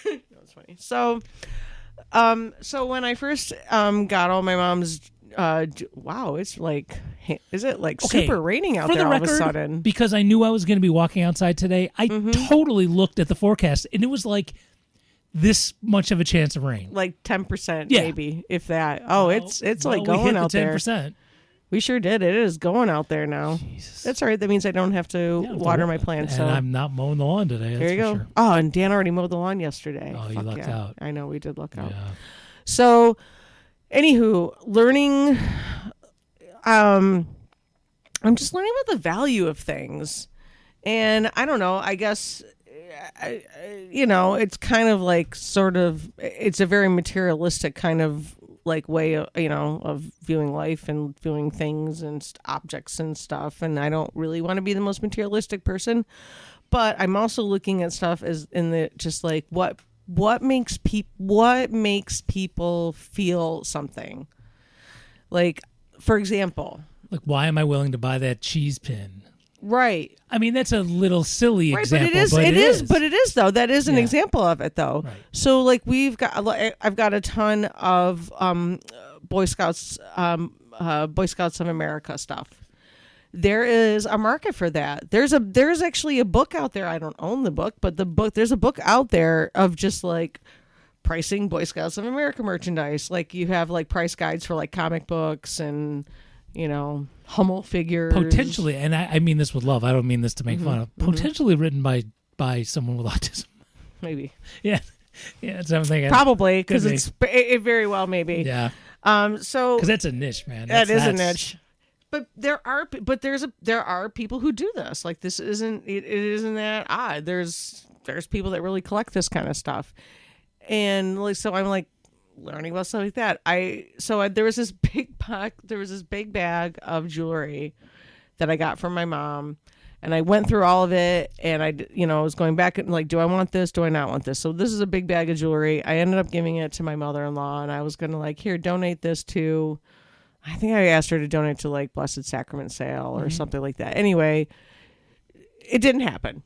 [SPEAKER 3] That's funny. So when I first got all my mom's, wow, it's like, is it like
[SPEAKER 2] Okay,
[SPEAKER 3] super raining out
[SPEAKER 2] For
[SPEAKER 3] there
[SPEAKER 2] the
[SPEAKER 3] all
[SPEAKER 2] record,
[SPEAKER 3] of a sudden?
[SPEAKER 2] because I knew I was going to be walking outside today, I totally looked at the forecast, and it was like this much of a chance of rain.
[SPEAKER 3] Like 10%,
[SPEAKER 2] Yeah.
[SPEAKER 3] maybe, if that. Oh, it's like
[SPEAKER 2] we
[SPEAKER 3] going
[SPEAKER 2] hit
[SPEAKER 3] out
[SPEAKER 2] the
[SPEAKER 3] there.
[SPEAKER 2] 10%.
[SPEAKER 3] We sure did. It is going out there now.
[SPEAKER 2] Jesus.
[SPEAKER 3] That's all right. That means I don't have to
[SPEAKER 2] Yeah,
[SPEAKER 3] water my plants.
[SPEAKER 2] And
[SPEAKER 3] So
[SPEAKER 2] I'm not mowing the lawn today. That's
[SPEAKER 3] there you
[SPEAKER 2] for
[SPEAKER 3] go.
[SPEAKER 2] Sure.
[SPEAKER 3] Oh, and Dan already mowed the lawn yesterday.
[SPEAKER 2] Oh, you
[SPEAKER 3] Fuck
[SPEAKER 2] lucked
[SPEAKER 3] yeah.
[SPEAKER 2] out.
[SPEAKER 3] I know we did luck out.
[SPEAKER 2] Yeah.
[SPEAKER 3] So, anywho, learning. I'm just learning about the value of things, and I don't know. I guess, it's kind of like it's a very materialistic kind of like way of viewing life and viewing things and objects and stuff, and I don't really want to be the most materialistic person, but I'm also looking at stuff as in the just like what makes people feel something. Like, for example,
[SPEAKER 2] Like, why am I willing to buy that cheese pin?
[SPEAKER 3] right.
[SPEAKER 2] I mean, that's a little silly
[SPEAKER 3] Right,
[SPEAKER 2] example,
[SPEAKER 3] but it is though. That is an
[SPEAKER 2] Yeah.
[SPEAKER 3] example of it though.
[SPEAKER 2] Right.
[SPEAKER 3] So like I've got a ton of Boy Scouts of America stuff. There is a market for that. There's actually a book out there. I don't own the book, but there's a book out there of just like pricing Boy Scouts of America merchandise. Like you have like price guides for like comic books and Hummel figures.
[SPEAKER 2] Potentially, and I mean this with love. I don't mean this to make fun of. Potentially written by someone with autism.
[SPEAKER 3] Maybe.
[SPEAKER 2] Yeah, that's what I'm thinking.
[SPEAKER 3] Probably because
[SPEAKER 2] Could be.
[SPEAKER 3] it very well maybe.
[SPEAKER 2] Yeah,
[SPEAKER 3] So
[SPEAKER 2] because that's a niche, man.
[SPEAKER 3] that is a
[SPEAKER 2] That's-
[SPEAKER 3] niche. But there are people who do this. Like this isn't it isn't that odd. There's people that really collect this kind of stuff, and like so I'm like learning about stuff like that. There was this big bag of jewelry that I got from my mom, and I went through all of it, and I was going back and like, do I want this? Do I not want this? So this is a big bag of jewelry. I ended up giving it to my mother-in-law, and I was gonna like, here, donate this to. I think I asked her to donate to like Blessed Sacrament Sale or something like that. Anyway, it didn't happen.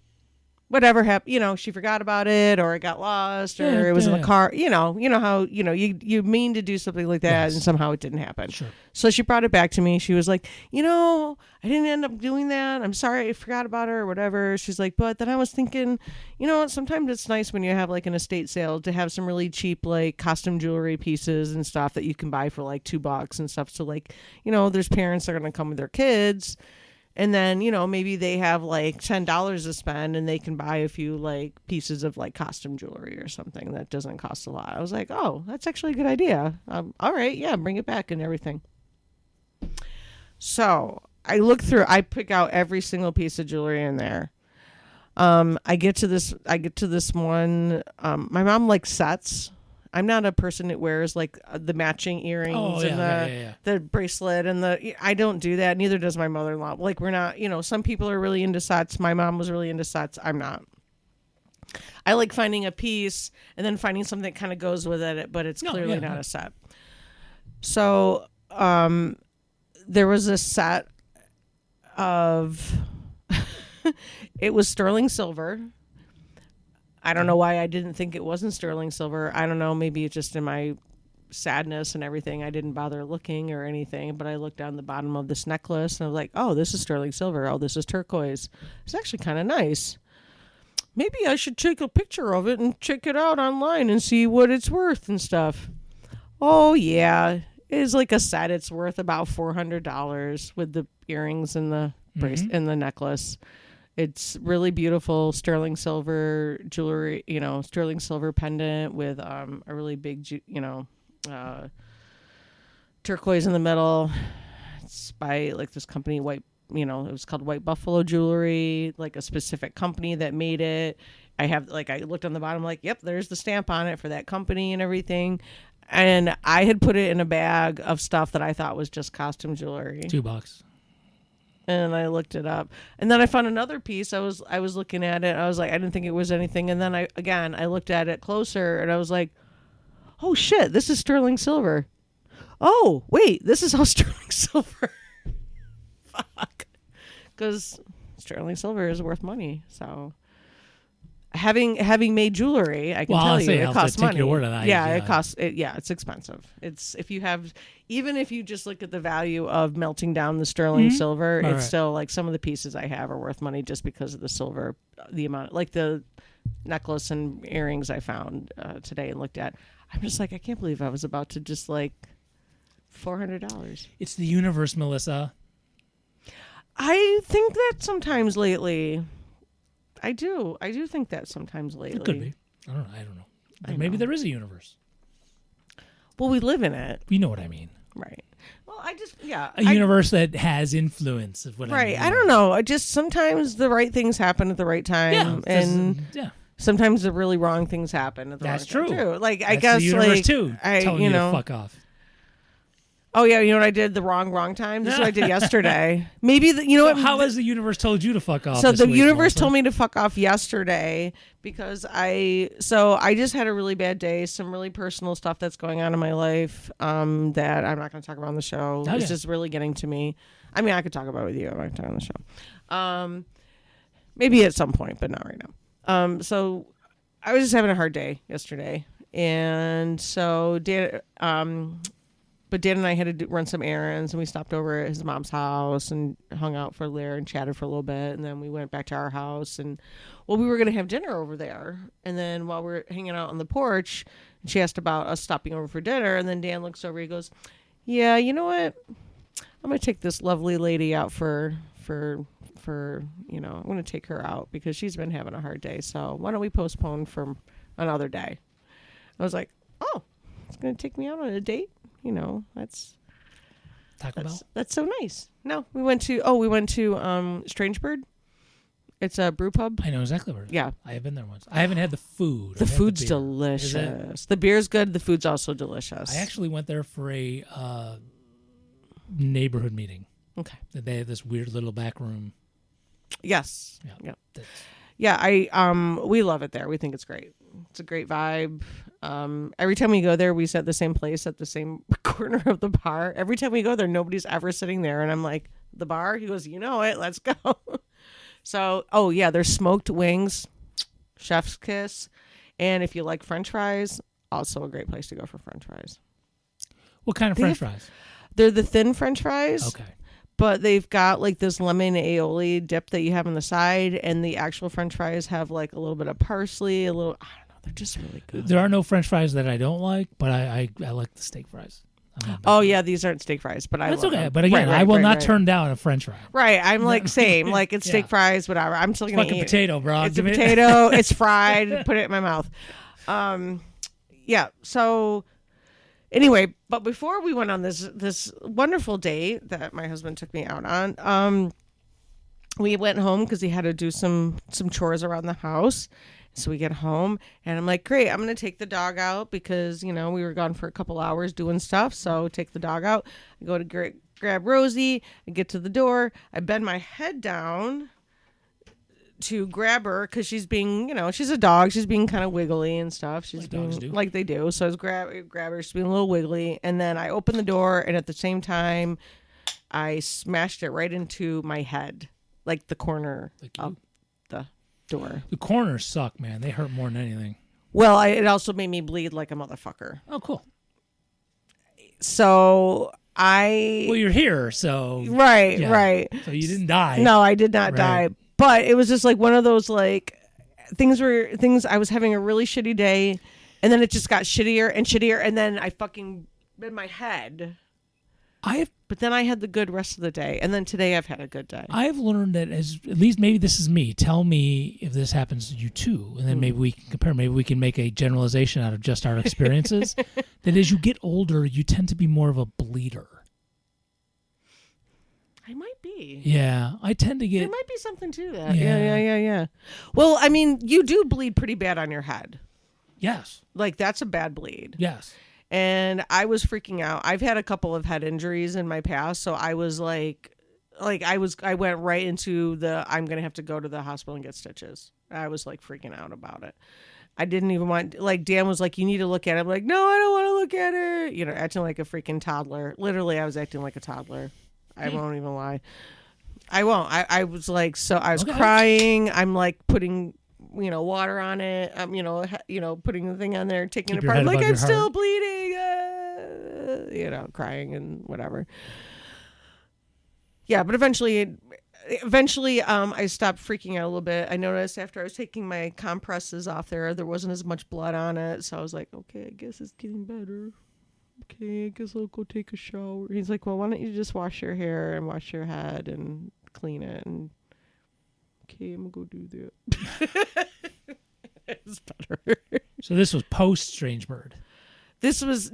[SPEAKER 3] Whatever happened, she forgot about it, or it got lost, or it was in the car. You know how you mean to do something like that,
[SPEAKER 2] Yes.
[SPEAKER 3] and somehow it didn't happen.
[SPEAKER 2] Sure.
[SPEAKER 3] So she brought it back to me. She was like, I didn't end up doing that. I'm sorry, I forgot about it or whatever. She's like, but then I was thinking, sometimes it's nice when you have like an estate sale to have some really cheap like costume jewelry pieces and stuff that you can buy for like $2 and stuff. So like, there's parents that are going to come with their kids. And then, maybe they have like $10 to spend and they can buy a few like pieces of like costume jewelry or something that doesn't cost a lot. I was like, oh, that's actually a good idea. All right. Yeah. Bring it back and everything. So I pick out every single piece of jewelry in there. I get to this one. My mom likes sets. I'm not a person that wears like the matching earrings and the bracelet and I don't do that. Neither does my mother-in-law. Like we're not, some people are really into sets. My mom was really into sets. I'm not. I like finding a piece and then finding something that kind of goes with it, but it's clearly not a set. So, there was a set of, it was sterling silver. I don't know why I didn't think it wasn't sterling silver. I don't know. Maybe it's just in my sadness and everything. I didn't bother looking or anything, but I looked down the bottom of this necklace and I was like, oh, this is sterling silver. Oh, this is turquoise. It's actually kind of nice. Maybe I should take a picture of it and check it out online and see what it's worth and stuff. Oh, yeah. It's like a set. It's worth about $400 with the earrings and the bracelet and the necklace. It's really beautiful sterling silver jewelry, sterling silver pendant with a really big, turquoise in the middle. It's by like this company, it was called White Buffalo Jewelry, like a specific company that made it. I looked on the bottom, like, yep, there's the stamp on it for that company and everything. And I had put it in a bag of stuff that I thought was just costume jewelry.
[SPEAKER 2] $2.
[SPEAKER 3] And I looked it up, and then I found another piece. I was looking at it. I was like, I didn't think it was anything. And then I looked at it closer, and I was like, oh shit, this is sterling silver. Oh wait, this is all sterling silver. Fuck, because sterling silver is worth money. So having made jewelry, I can tell you it costs money.
[SPEAKER 2] Take your word on that.
[SPEAKER 3] Yeah, it costs. It's expensive. It's even if you just look at the value of melting down the sterling silver, it's still like some of the pieces I have are worth money just because of the silver, the amount, like the necklace and earrings I found today and looked at. I'm just like, I can't believe I was about to just like $400.
[SPEAKER 2] It's the universe, Melissa.
[SPEAKER 3] I think that sometimes lately. I do think that sometimes lately.
[SPEAKER 2] It could be. I don't know. Maybe there is a universe.
[SPEAKER 3] Well, we live in it.
[SPEAKER 2] You know what I mean.
[SPEAKER 3] Right. Well,
[SPEAKER 2] A universe that has influence of what I mean.
[SPEAKER 3] I don't know. I just sometimes the right things happen at the right time, and sometimes the really wrong things happen at the wrong time. That's true. Like I guess
[SPEAKER 2] the universe
[SPEAKER 3] like
[SPEAKER 2] too. Telling you to fuck off.
[SPEAKER 3] Oh yeah, you know what I did the wrong time? This is what I did yesterday. Maybe you know what?
[SPEAKER 2] How has the universe told you to fuck off?
[SPEAKER 3] So
[SPEAKER 2] this
[SPEAKER 3] the
[SPEAKER 2] week,
[SPEAKER 3] universe
[SPEAKER 2] Melissa?
[SPEAKER 3] told me to fuck off yesterday because I just had a really bad day. Some really personal stuff that's going on in my life that I'm not going to talk about on the show.
[SPEAKER 2] Okay.
[SPEAKER 3] It's just really getting to me. I mean, I could talk about it with you. I'm not talking on the show. Maybe at some point, but not right now. So I was just having a hard day yesterday, and so but Dan and I had to run some errands, and we stopped over at his mom's house and hung out for there and chatted for a little bit. And then we went back to our house, and we were going to have dinner over there. And then while we were hanging out on the porch, she asked about us stopping over for dinner. And then Dan looks over, he goes, yeah, you know what? I'm going to take this lovely lady out for, I'm going to take her out because she's been having a hard day. So why don't we postpone for another day? I was like, oh, it's going to take me out on a date? That's
[SPEAKER 2] Taco Bell?
[SPEAKER 3] that's so nice. No, we went to Strange Bird. It's a brew pub.
[SPEAKER 2] I know exactly where it is.
[SPEAKER 3] Yeah.
[SPEAKER 2] I have been there once. I haven't had the food.
[SPEAKER 3] The
[SPEAKER 2] I've had
[SPEAKER 3] food's
[SPEAKER 2] beer.
[SPEAKER 3] delicious. The beer's good. The food's also delicious.
[SPEAKER 2] I actually went there for a neighborhood meeting.
[SPEAKER 3] Okay.
[SPEAKER 2] They have this weird little back room.
[SPEAKER 3] Yes.
[SPEAKER 2] Yeah.
[SPEAKER 3] Yep.
[SPEAKER 2] That's-
[SPEAKER 3] Yeah, we love it there. We think it's great. It's a great vibe. Every time we go there, we sit at the same place at the same corner of the bar. Every time we go there, nobody's ever sitting there. And I'm like, the bar? He goes, you know it. Let's go. So, oh, yeah, there's smoked wings, chef's kiss. And if you like French fries, also a great place to go for French fries.
[SPEAKER 2] What kind of French fries?
[SPEAKER 3] They're the thin French fries.
[SPEAKER 2] Okay.
[SPEAKER 3] But they've got like this lemon aioli dip that you have on the side, and the actual French fries have like a little bit of parsley, I don't know, they're just really good.
[SPEAKER 2] There are no French fries that I don't like, but I like the steak fries.
[SPEAKER 3] Oh yeah, these aren't steak fries, but I
[SPEAKER 2] That's
[SPEAKER 3] love
[SPEAKER 2] okay.
[SPEAKER 3] them.
[SPEAKER 2] But again,
[SPEAKER 3] Right,
[SPEAKER 2] I will not
[SPEAKER 3] right.
[SPEAKER 2] turn down a French fry.
[SPEAKER 3] Right, I'm like same, like it's steak
[SPEAKER 2] Yeah.
[SPEAKER 3] fries, whatever. I'm still gonna
[SPEAKER 2] Fucking
[SPEAKER 3] eat it.
[SPEAKER 2] potato, bro.
[SPEAKER 3] It's a
[SPEAKER 2] Give me-
[SPEAKER 3] potato. It's fried. Put it in my mouth. Yeah. So anyway, but before we went on this wonderful date that my husband took me out on, we went home because he had to do some chores around the house. So we get home and I'm like, great, I'm going to take the dog out because, we were gone for a couple hours doing stuff. So take the dog out. I go to grab Rosie. I get to the door. I bend my head down to grab her because she's being, she's a dog. She's being kind of wiggly and stuff. She's
[SPEAKER 2] Like dogs
[SPEAKER 3] being
[SPEAKER 2] do.
[SPEAKER 3] like they do. So I was grab her. She's being a little wiggly. And then I opened the door and at the same time, I smashed it right into my head, like the corner
[SPEAKER 2] Like you.
[SPEAKER 3] of the door.
[SPEAKER 2] The corners suck, man. They hurt more than anything.
[SPEAKER 3] Well, it also made me bleed like a motherfucker.
[SPEAKER 2] Oh, cool.
[SPEAKER 3] So
[SPEAKER 2] Well, you're here, so
[SPEAKER 3] right,
[SPEAKER 2] yeah.
[SPEAKER 3] right.
[SPEAKER 2] So you didn't die.
[SPEAKER 3] No, I did not
[SPEAKER 2] Right.
[SPEAKER 3] die. But it was just like one of those like things I was having a really shitty day and then it just got shittier and shittier and then I fucking in my head. But then I had the good rest of the day and then today I've had a good day.
[SPEAKER 2] I've learned that at least maybe this is me. Tell me if this happens to you too, and then maybe we can compare. Maybe we can make a generalization out of just our experiences. That as you get older, you tend to be more of a bleeder.
[SPEAKER 3] I might be.
[SPEAKER 2] Yeah, I tend to
[SPEAKER 3] There
[SPEAKER 2] get.
[SPEAKER 3] might be something to that.
[SPEAKER 2] Yeah.
[SPEAKER 3] Yeah. Well, I mean, you do bleed pretty bad on your head.
[SPEAKER 2] Yes.
[SPEAKER 3] Like that's a bad bleed.
[SPEAKER 2] Yes.
[SPEAKER 3] And I was freaking out. I've had a couple of head injuries in my past, so I was I went right into I'm going to have to go to the hospital and get stitches. I was like freaking out about it. I didn't even want, like Dan was like, you need to look at it. I'm like, no, I don't want to look at it. Acting like a freaking toddler. Literally, I was acting like a toddler. I won't even lie. I won't. I was like, so I was
[SPEAKER 2] Okay.
[SPEAKER 3] crying. I'm like putting, water on it. I'm, putting the thing on there, taking
[SPEAKER 2] Keep
[SPEAKER 3] it
[SPEAKER 2] your
[SPEAKER 3] apart.
[SPEAKER 2] head
[SPEAKER 3] Like
[SPEAKER 2] above
[SPEAKER 3] I'm
[SPEAKER 2] your
[SPEAKER 3] still
[SPEAKER 2] heart.
[SPEAKER 3] bleeding. Crying and whatever. Yeah, but eventually, I stopped freaking out a little bit. I noticed after I was taking my compresses off there wasn't as much blood on it. So I was like, okay, I guess it's getting better. Okay, I guess I'll go take a shower. He's like, well, why don't you just wash your hair and wash your head and clean it? And okay, I'm going to go do that. It's better.
[SPEAKER 2] So this was post Strange Bird.
[SPEAKER 3] This was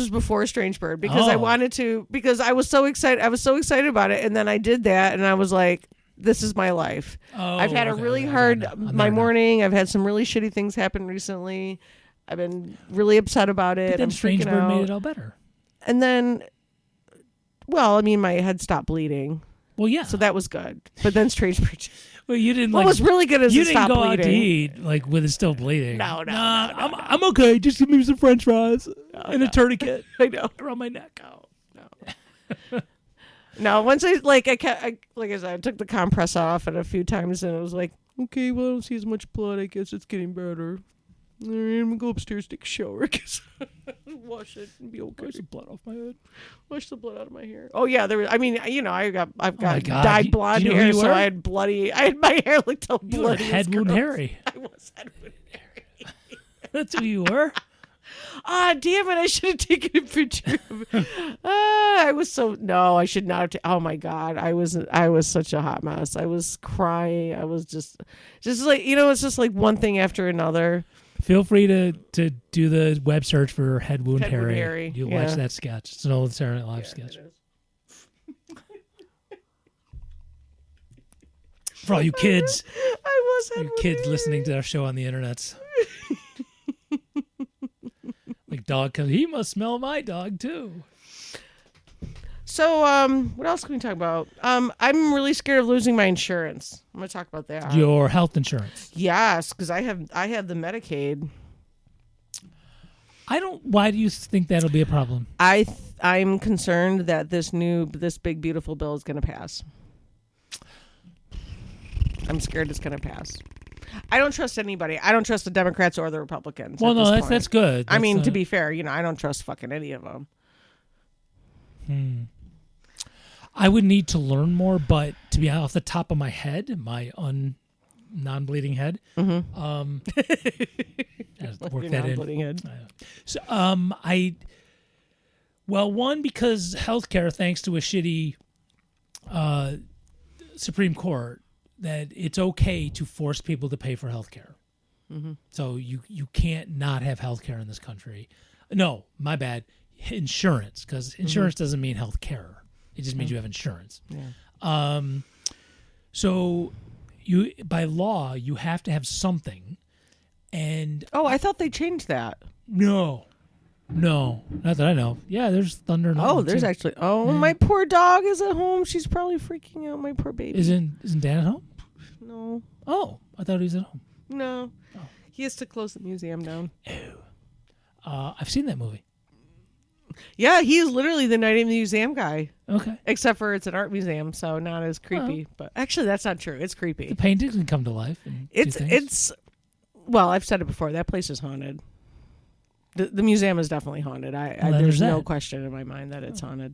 [SPEAKER 3] before Strange Bird because I
[SPEAKER 2] Oh.
[SPEAKER 3] wanted to, because I was so excited. I was so excited about it. And then I did that and I was like, this is my life.
[SPEAKER 2] Oh,
[SPEAKER 3] I've had a
[SPEAKER 2] okay,
[SPEAKER 3] really
[SPEAKER 2] okay,
[SPEAKER 3] hard,
[SPEAKER 2] I'm there
[SPEAKER 3] my
[SPEAKER 2] now.
[SPEAKER 3] morning. I've had some really shitty things happen recently. I've been really upset about it.
[SPEAKER 2] But then
[SPEAKER 3] I'm
[SPEAKER 2] Strange
[SPEAKER 3] freaking
[SPEAKER 2] Bird
[SPEAKER 3] out.
[SPEAKER 2] made it all better.
[SPEAKER 3] And then Well, I mean, my head stopped bleeding,
[SPEAKER 2] Well, yeah.
[SPEAKER 3] so that was good. But then Strange Bridge.
[SPEAKER 2] well, you didn't
[SPEAKER 3] What
[SPEAKER 2] like.
[SPEAKER 3] was really good is
[SPEAKER 2] you
[SPEAKER 3] it
[SPEAKER 2] didn't
[SPEAKER 3] stopped
[SPEAKER 2] go out to
[SPEAKER 3] bleeding.
[SPEAKER 2] eat like with it still bleeding.
[SPEAKER 3] No, no,
[SPEAKER 2] Nah,
[SPEAKER 3] no, no,
[SPEAKER 2] I'm okay. Just give me some French fries and a tourniquet
[SPEAKER 3] I know.
[SPEAKER 2] around my neck.
[SPEAKER 3] No, once I like I said, I took the compress off it a few times, and it was like, okay, well, I don't see as much blood. I guess it's getting better. All right, I'm gonna go upstairs, take a shower, wash it, and be okay.
[SPEAKER 2] Wash the blood off my head.
[SPEAKER 3] Wash the blood out of my hair. Oh yeah, there was. I mean, you know, I've got
[SPEAKER 2] my God.
[SPEAKER 3] dyed blonde
[SPEAKER 2] Do you know who
[SPEAKER 3] hair,
[SPEAKER 2] you
[SPEAKER 3] so
[SPEAKER 2] were?
[SPEAKER 3] I had my hair looked all
[SPEAKER 2] You were
[SPEAKER 3] bloody.
[SPEAKER 2] head
[SPEAKER 3] It was
[SPEAKER 2] wound
[SPEAKER 3] gross.
[SPEAKER 2] Harry.
[SPEAKER 3] I was head wound Harry.
[SPEAKER 2] That's who you were.
[SPEAKER 3] Ah, damn it! I should have taken a picture. I was so no. I should not have. Oh my God, I was such a hot mess. I was crying. I was just like, you know, it's just like one thing after another.
[SPEAKER 2] Feel free to do the web search for Head Wound
[SPEAKER 3] Head Wound
[SPEAKER 2] Harry.
[SPEAKER 3] Harry,
[SPEAKER 2] You
[SPEAKER 3] yeah.
[SPEAKER 2] watch that sketch. It's an old Saturday Night Live sketch. For all you kids,
[SPEAKER 3] I was head
[SPEAKER 2] you
[SPEAKER 3] wound
[SPEAKER 2] kids
[SPEAKER 3] Harry.
[SPEAKER 2] listening to our show on the internet. Like dog comes, he must smell my dog too.
[SPEAKER 3] So, what else can we talk about? I'm really scared of losing my insurance. I'm gonna talk about that.
[SPEAKER 2] Your health insurance.
[SPEAKER 3] Yes, because I have the Medicaid.
[SPEAKER 2] Why do you think that'll be a problem?
[SPEAKER 3] I'm concerned that this big beautiful bill is gonna pass. I'm scared it's gonna pass. I don't trust anybody. I don't trust the Democrats or the Republicans.
[SPEAKER 2] Well,
[SPEAKER 3] at
[SPEAKER 2] no,
[SPEAKER 3] this
[SPEAKER 2] that's
[SPEAKER 3] point.
[SPEAKER 2] that's good.
[SPEAKER 3] I mean,
[SPEAKER 2] That's,
[SPEAKER 3] to be fair, you know, I don't trust fucking any of them.
[SPEAKER 2] I would need to learn more, but to be off the top of my head, my non-bleeding head, I have to work
[SPEAKER 3] Your
[SPEAKER 2] that in.
[SPEAKER 3] non-bleeding head.
[SPEAKER 2] So, one, because healthcare, thanks to a shitty Supreme Court, that it's okay to force people to pay for healthcare. So you can't not have healthcare in this country. No, my bad. Insurance, because insurance doesn't mean healthcare. It just means you have insurance.
[SPEAKER 3] Yeah.
[SPEAKER 2] So you, by law, you have to have something. And
[SPEAKER 3] Oh, I thought they changed that.
[SPEAKER 2] no, not that I know. Yeah, there's thunder. And
[SPEAKER 3] Oh,
[SPEAKER 2] lightning,
[SPEAKER 3] there's
[SPEAKER 2] too.
[SPEAKER 3] actually. Oh, my poor dog is at home. She's probably freaking out. My poor baby.
[SPEAKER 2] Isn't Dan at home?
[SPEAKER 3] No,
[SPEAKER 2] Oh, I thought he was at home.
[SPEAKER 3] no. He has to close the museum down.
[SPEAKER 2] I've seen that movie.
[SPEAKER 3] Yeah, he is literally the Night in the Museum guy.
[SPEAKER 2] Okay.
[SPEAKER 3] Except for it's an art museum, so not as creepy. But actually, that's not true. It's
[SPEAKER 2] The
[SPEAKER 3] creepy.
[SPEAKER 2] paintings can come to life. And do things.
[SPEAKER 3] It's. Well, I've said it before. That place is haunted. The museum is definitely haunted.
[SPEAKER 2] Well,
[SPEAKER 3] there's
[SPEAKER 2] there's
[SPEAKER 3] no
[SPEAKER 2] that.
[SPEAKER 3] question in my mind that it's haunted.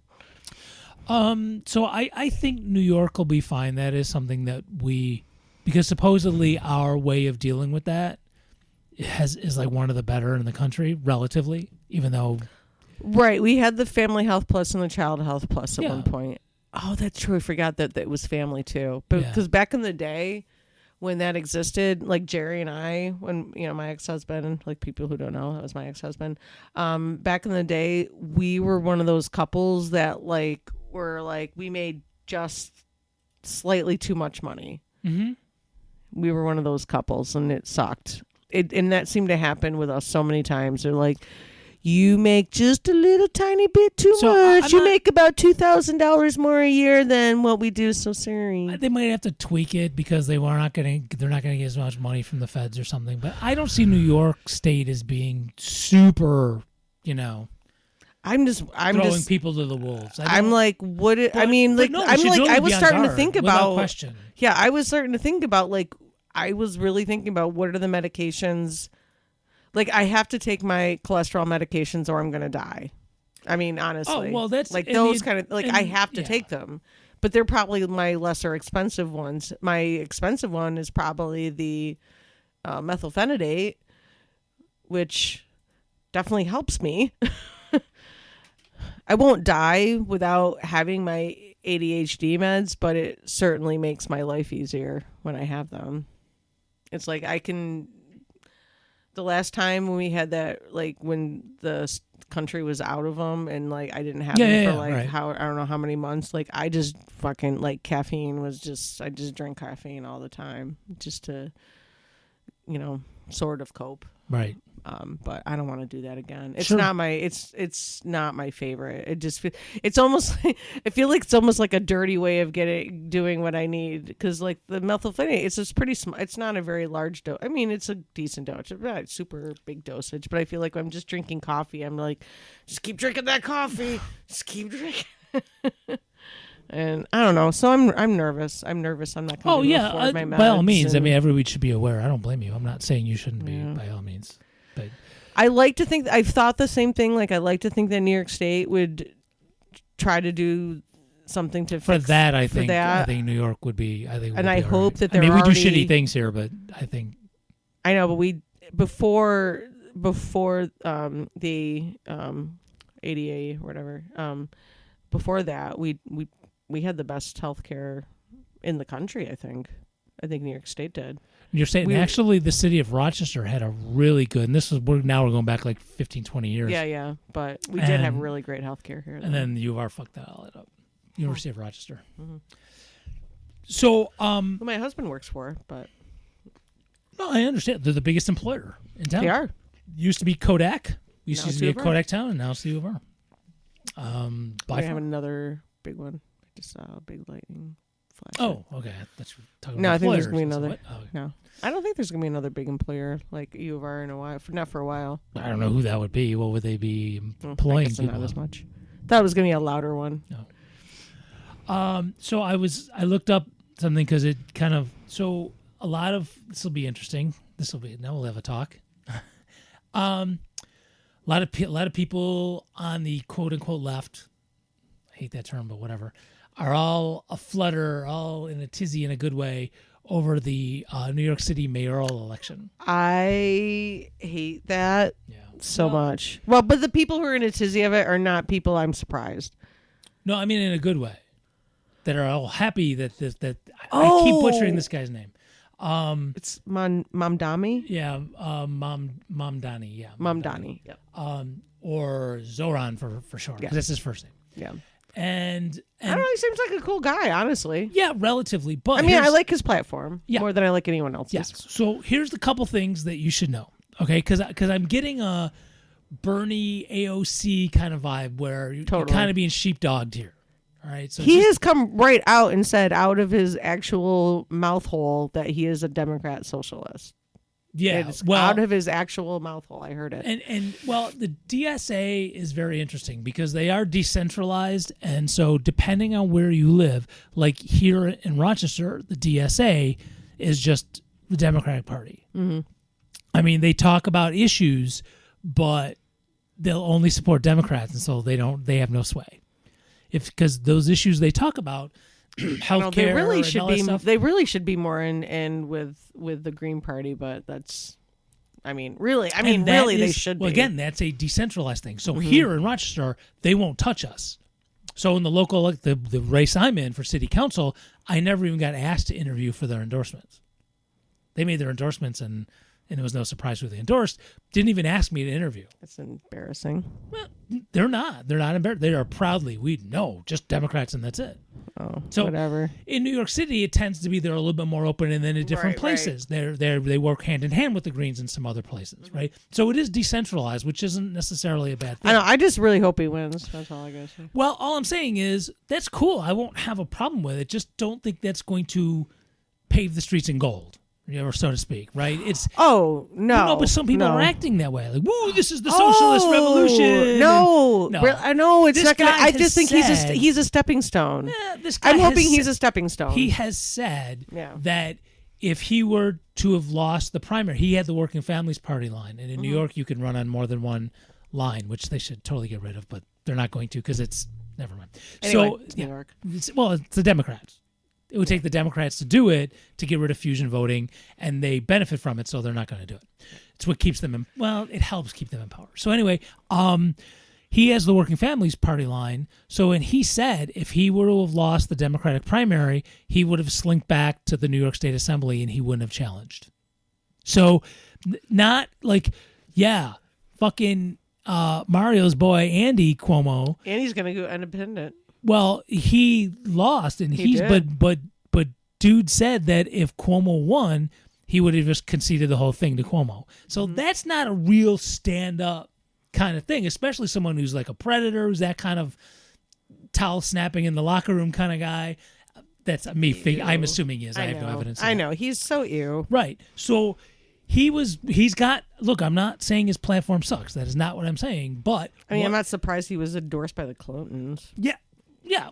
[SPEAKER 2] So I think New York will be fine. That is something that because supposedly our way of dealing with that is like one of the better in the country, relatively, even though.
[SPEAKER 3] Right. We had the Family Health Plus and the Child Health Plus at
[SPEAKER 2] Yeah.
[SPEAKER 3] one point. Oh, that's true. I forgot that it was family too. But
[SPEAKER 2] Yeah.
[SPEAKER 3] because back in the day when that existed, like Jerry and I, when, you know, my ex-husband, like people who don't know, that was my ex-husband. Back in the day, we were one of those couples that like were like, we made just slightly too much money.
[SPEAKER 2] Mm-hmm.
[SPEAKER 3] We were one of those couples and it sucked. And that seemed to happen with us so many times. They're like, you make just a little tiny bit too
[SPEAKER 2] So,
[SPEAKER 3] much.
[SPEAKER 2] I'm
[SPEAKER 3] You
[SPEAKER 2] not-
[SPEAKER 3] make about $2,000 more a year than what we do. So sorry.
[SPEAKER 2] They might have to tweak it because they're not going to get as much money from the feds or something. But I don't see New York State as being super,
[SPEAKER 3] I'm
[SPEAKER 2] throwing
[SPEAKER 3] just
[SPEAKER 2] people to the wolves.
[SPEAKER 3] I'm like, what? I mean, like,
[SPEAKER 2] no, we
[SPEAKER 3] I'm
[SPEAKER 2] should
[SPEAKER 3] like,
[SPEAKER 2] really
[SPEAKER 3] I
[SPEAKER 2] be
[SPEAKER 3] was
[SPEAKER 2] on
[SPEAKER 3] starting to
[SPEAKER 2] guard,
[SPEAKER 3] think
[SPEAKER 2] without
[SPEAKER 3] about.
[SPEAKER 2] question.
[SPEAKER 3] Yeah, I was starting to think about like, I was really thinking about what are the medications. Like, I have to take my cholesterol medications or I'm going to die. I mean, honestly.
[SPEAKER 2] Oh, well, that's-
[SPEAKER 3] like
[SPEAKER 2] and
[SPEAKER 3] those
[SPEAKER 2] the-
[SPEAKER 3] kind of like
[SPEAKER 2] and-
[SPEAKER 3] I have to
[SPEAKER 2] yeah.
[SPEAKER 3] take them, but they're probably my lesser expensive ones. My expensive one is probably the methylphenidate, which definitely helps me. I won't die without having my ADHD meds, but it certainly makes my life easier when I have them. It's like I can. The last time when we had that, like when the country was out of them, and like I didn't have them for like
[SPEAKER 2] right.
[SPEAKER 3] I don't know how many months. Like I just fucking like caffeine was just I just drank caffeine all the time just to, sort of cope.
[SPEAKER 2] Right.
[SPEAKER 3] But I don't want to do that again. It's
[SPEAKER 2] Sure.
[SPEAKER 3] not my it's not my favorite. It's almost like, I feel like it's almost like a dirty way of doing what I need, because like the methylphenidate, it's just pretty small. It's not a very large dose. I mean, it's a decent dose. It's not a super big dosage, but I feel like I'm just drinking coffee. I'm like, just keep drinking that coffee. Just keep drinking. And I don't know. So I'm nervous. I'm nervous. I'm not going to
[SPEAKER 2] Oh yeah,
[SPEAKER 3] afford my meds.
[SPEAKER 2] by all means. I
[SPEAKER 3] and-
[SPEAKER 2] mean, everybody should be aware. I don't blame you. I'm not saying you shouldn't be. By all means, but
[SPEAKER 3] I like to think, I've thought the same thing. Like, I like to think that New York State would try to do something to
[SPEAKER 2] for
[SPEAKER 3] fix
[SPEAKER 2] that, I
[SPEAKER 3] for
[SPEAKER 2] think
[SPEAKER 3] that.
[SPEAKER 2] I think New York would be. I think,
[SPEAKER 3] And
[SPEAKER 2] would
[SPEAKER 3] I
[SPEAKER 2] be all
[SPEAKER 3] hope
[SPEAKER 2] right.
[SPEAKER 3] that
[SPEAKER 2] I mean,
[SPEAKER 3] they're
[SPEAKER 2] we do
[SPEAKER 3] already-
[SPEAKER 2] shitty things here, but I think
[SPEAKER 3] I know, but before the ADA or whatever, before that, we had the best healthcare in the country. I think New York State did.
[SPEAKER 2] you're saying actually the city of Rochester had a really good. And this was now we're going back like 15, 20 years.
[SPEAKER 3] Yeah, but we did have
[SPEAKER 2] And-
[SPEAKER 3] really great healthcare here.
[SPEAKER 2] And then the U of R fucked that all up. University of Rochester.
[SPEAKER 3] Mm-hmm.
[SPEAKER 2] So,
[SPEAKER 3] who my husband works for, but
[SPEAKER 2] no, I understand. They're the biggest employer in town.
[SPEAKER 3] they are.
[SPEAKER 2] Used to be Kodak. We
[SPEAKER 3] Now
[SPEAKER 2] used
[SPEAKER 3] it's
[SPEAKER 2] to be
[SPEAKER 3] U
[SPEAKER 2] a
[SPEAKER 3] of R.
[SPEAKER 2] Kodak town, and now it's the U of R. By
[SPEAKER 3] We
[SPEAKER 2] far.
[SPEAKER 3] have another big one. I just saw a big lightning flash.
[SPEAKER 2] Oh, okay. That's talking
[SPEAKER 3] No,
[SPEAKER 2] about
[SPEAKER 3] I think there's
[SPEAKER 2] employers.
[SPEAKER 3] gonna be
[SPEAKER 2] I was
[SPEAKER 3] another.
[SPEAKER 2] like, what?
[SPEAKER 3] No, I don't think there's gonna be another big employer like U of R in a while. Not for a while.
[SPEAKER 2] Oh, I don't know who that would be. What would they be
[SPEAKER 3] I
[SPEAKER 2] employing
[SPEAKER 3] guess
[SPEAKER 2] people?
[SPEAKER 3] not as much. Thought it was gonna be a louder one.
[SPEAKER 2] So I looked up something because it kind of a lot of this will be interesting. Now we'll have a talk. A lot of people on the quote unquote left, I hate that term, but whatever, are all aflutter, all in a tizzy in a good way over the New York City mayoral election.
[SPEAKER 3] I hate that
[SPEAKER 2] Yeah.
[SPEAKER 3] so much. Well, but the people who are in a tizzy of it are not people I'm surprised.
[SPEAKER 2] No, I mean in a good way. That are all happy that I keep butchering this guy's name.
[SPEAKER 3] It's Mamdani.
[SPEAKER 2] Yeah, Mamdani. Yeah,
[SPEAKER 3] Mamdani. Yep.
[SPEAKER 2] Or Zoran for short. 'Cause
[SPEAKER 3] Yeah.
[SPEAKER 2] that's his first name.
[SPEAKER 3] Yeah.
[SPEAKER 2] And
[SPEAKER 3] I don't know. He seems like a cool guy, honestly.
[SPEAKER 2] yeah, relatively. But
[SPEAKER 3] I mean, I
[SPEAKER 2] here's-
[SPEAKER 3] like his platform
[SPEAKER 2] Yeah.
[SPEAKER 3] more than I like anyone else's.
[SPEAKER 2] Yes. So here's the couple things that you should know. Okay, because I'm getting a Bernie AOC kind of vibe where you're
[SPEAKER 3] Totally.
[SPEAKER 2] kind of being sheepdogged here. All right. So
[SPEAKER 3] He
[SPEAKER 2] just-
[SPEAKER 3] has come right out and said out of his actual mouth hole that he is a Democrat socialist.
[SPEAKER 2] yeah.
[SPEAKER 3] It's
[SPEAKER 2] Well,
[SPEAKER 3] out of his actual mouth hole. I heard it.
[SPEAKER 2] And well, the DSA is very interesting because they are decentralized, and so depending on where you live, like here in Rochester, the DSA is just the Democratic Party. Mm-hmm. I mean, they talk about issues, but they'll only support Democrats, and so they have no sway. Because those issues they talk about, healthcare,
[SPEAKER 3] No, they really
[SPEAKER 2] and
[SPEAKER 3] should
[SPEAKER 2] all that
[SPEAKER 3] be.
[SPEAKER 2] stuff,
[SPEAKER 3] They really should be more in with the Green Party, but that's. I mean, really. I mean,
[SPEAKER 2] and that
[SPEAKER 3] really, they
[SPEAKER 2] is-
[SPEAKER 3] should
[SPEAKER 2] well,
[SPEAKER 3] be.
[SPEAKER 2] again, that's a decentralized thing. So here in Rochester, they won't touch us. So in the local, like the race I'm in for city council, I never even got asked to interview for their endorsements. They made their endorsements, and it was no surprise who they endorsed. Didn't even ask me to interview.
[SPEAKER 3] That's embarrassing.
[SPEAKER 2] Well, they're not. They're not embarrassed. They are proudly, just Democrats, and that's it.
[SPEAKER 3] Oh,
[SPEAKER 2] So
[SPEAKER 3] whatever.
[SPEAKER 2] in New York City, it tends to be they're a little bit more open, and then in different
[SPEAKER 3] Right,
[SPEAKER 2] places, they work hand in hand with the Greens in some other places, right? So it is decentralized, which isn't necessarily a bad thing.
[SPEAKER 3] I know. I just really hope he wins. That's all I gotta say.
[SPEAKER 2] Well, all I'm saying is that's cool. I won't have a problem with it. Just don't think that's going to pave the streets in gold, or so to speak, right? It's
[SPEAKER 3] Oh no!
[SPEAKER 2] no, but some people
[SPEAKER 3] no.
[SPEAKER 2] are acting that way, like, "Woo, this is the socialist revolution."
[SPEAKER 3] No,
[SPEAKER 2] No.
[SPEAKER 3] I know it's
[SPEAKER 2] This
[SPEAKER 3] not gonna.
[SPEAKER 2] guy
[SPEAKER 3] I
[SPEAKER 2] has
[SPEAKER 3] just think
[SPEAKER 2] said-
[SPEAKER 3] he's a stepping stone.
[SPEAKER 2] This guy
[SPEAKER 3] I'm
[SPEAKER 2] has
[SPEAKER 3] hoping he's
[SPEAKER 2] said-
[SPEAKER 3] a stepping stone.
[SPEAKER 2] He has said
[SPEAKER 3] Yeah.
[SPEAKER 2] that if he were to have lost the primary, he had the Working Families Party line, and in New York you can run on more than one line, which they should totally get rid of, but they're not going to because it's never mind.
[SPEAKER 3] Anyway,
[SPEAKER 2] So
[SPEAKER 3] it's New York.
[SPEAKER 2] it's the Democrats. It would take the Democrats to do it to get rid of fusion voting, and they benefit from it, so they're not going to do it. It's what keeps them in. Well, it helps keep them in power. So anyway, he has the Working Families Party line. So when he said if he were to have lost the Democratic primary, he would have slinked back to the New York State Assembly and he wouldn't have challenged. So not like, yeah, fucking Mario's boy Andy Cuomo.
[SPEAKER 3] And he's gonna go independent.
[SPEAKER 2] Well, he lost, and
[SPEAKER 3] He did.
[SPEAKER 2] but dude said that if Cuomo won, he would have just conceded the whole thing to Cuomo. So that's not a real stand-up kind of thing, especially someone who's like a predator, who's that kind of towel snapping in the locker room kind of guy. That's me. I'm assuming he is. I have no evidence.
[SPEAKER 3] I know. He's so ew.
[SPEAKER 2] Right. So he's got, look, I'm not saying his platform sucks. That is not what I'm saying. But
[SPEAKER 3] I mean, I'm not surprised he was endorsed by the Clintons.
[SPEAKER 2] Yeah.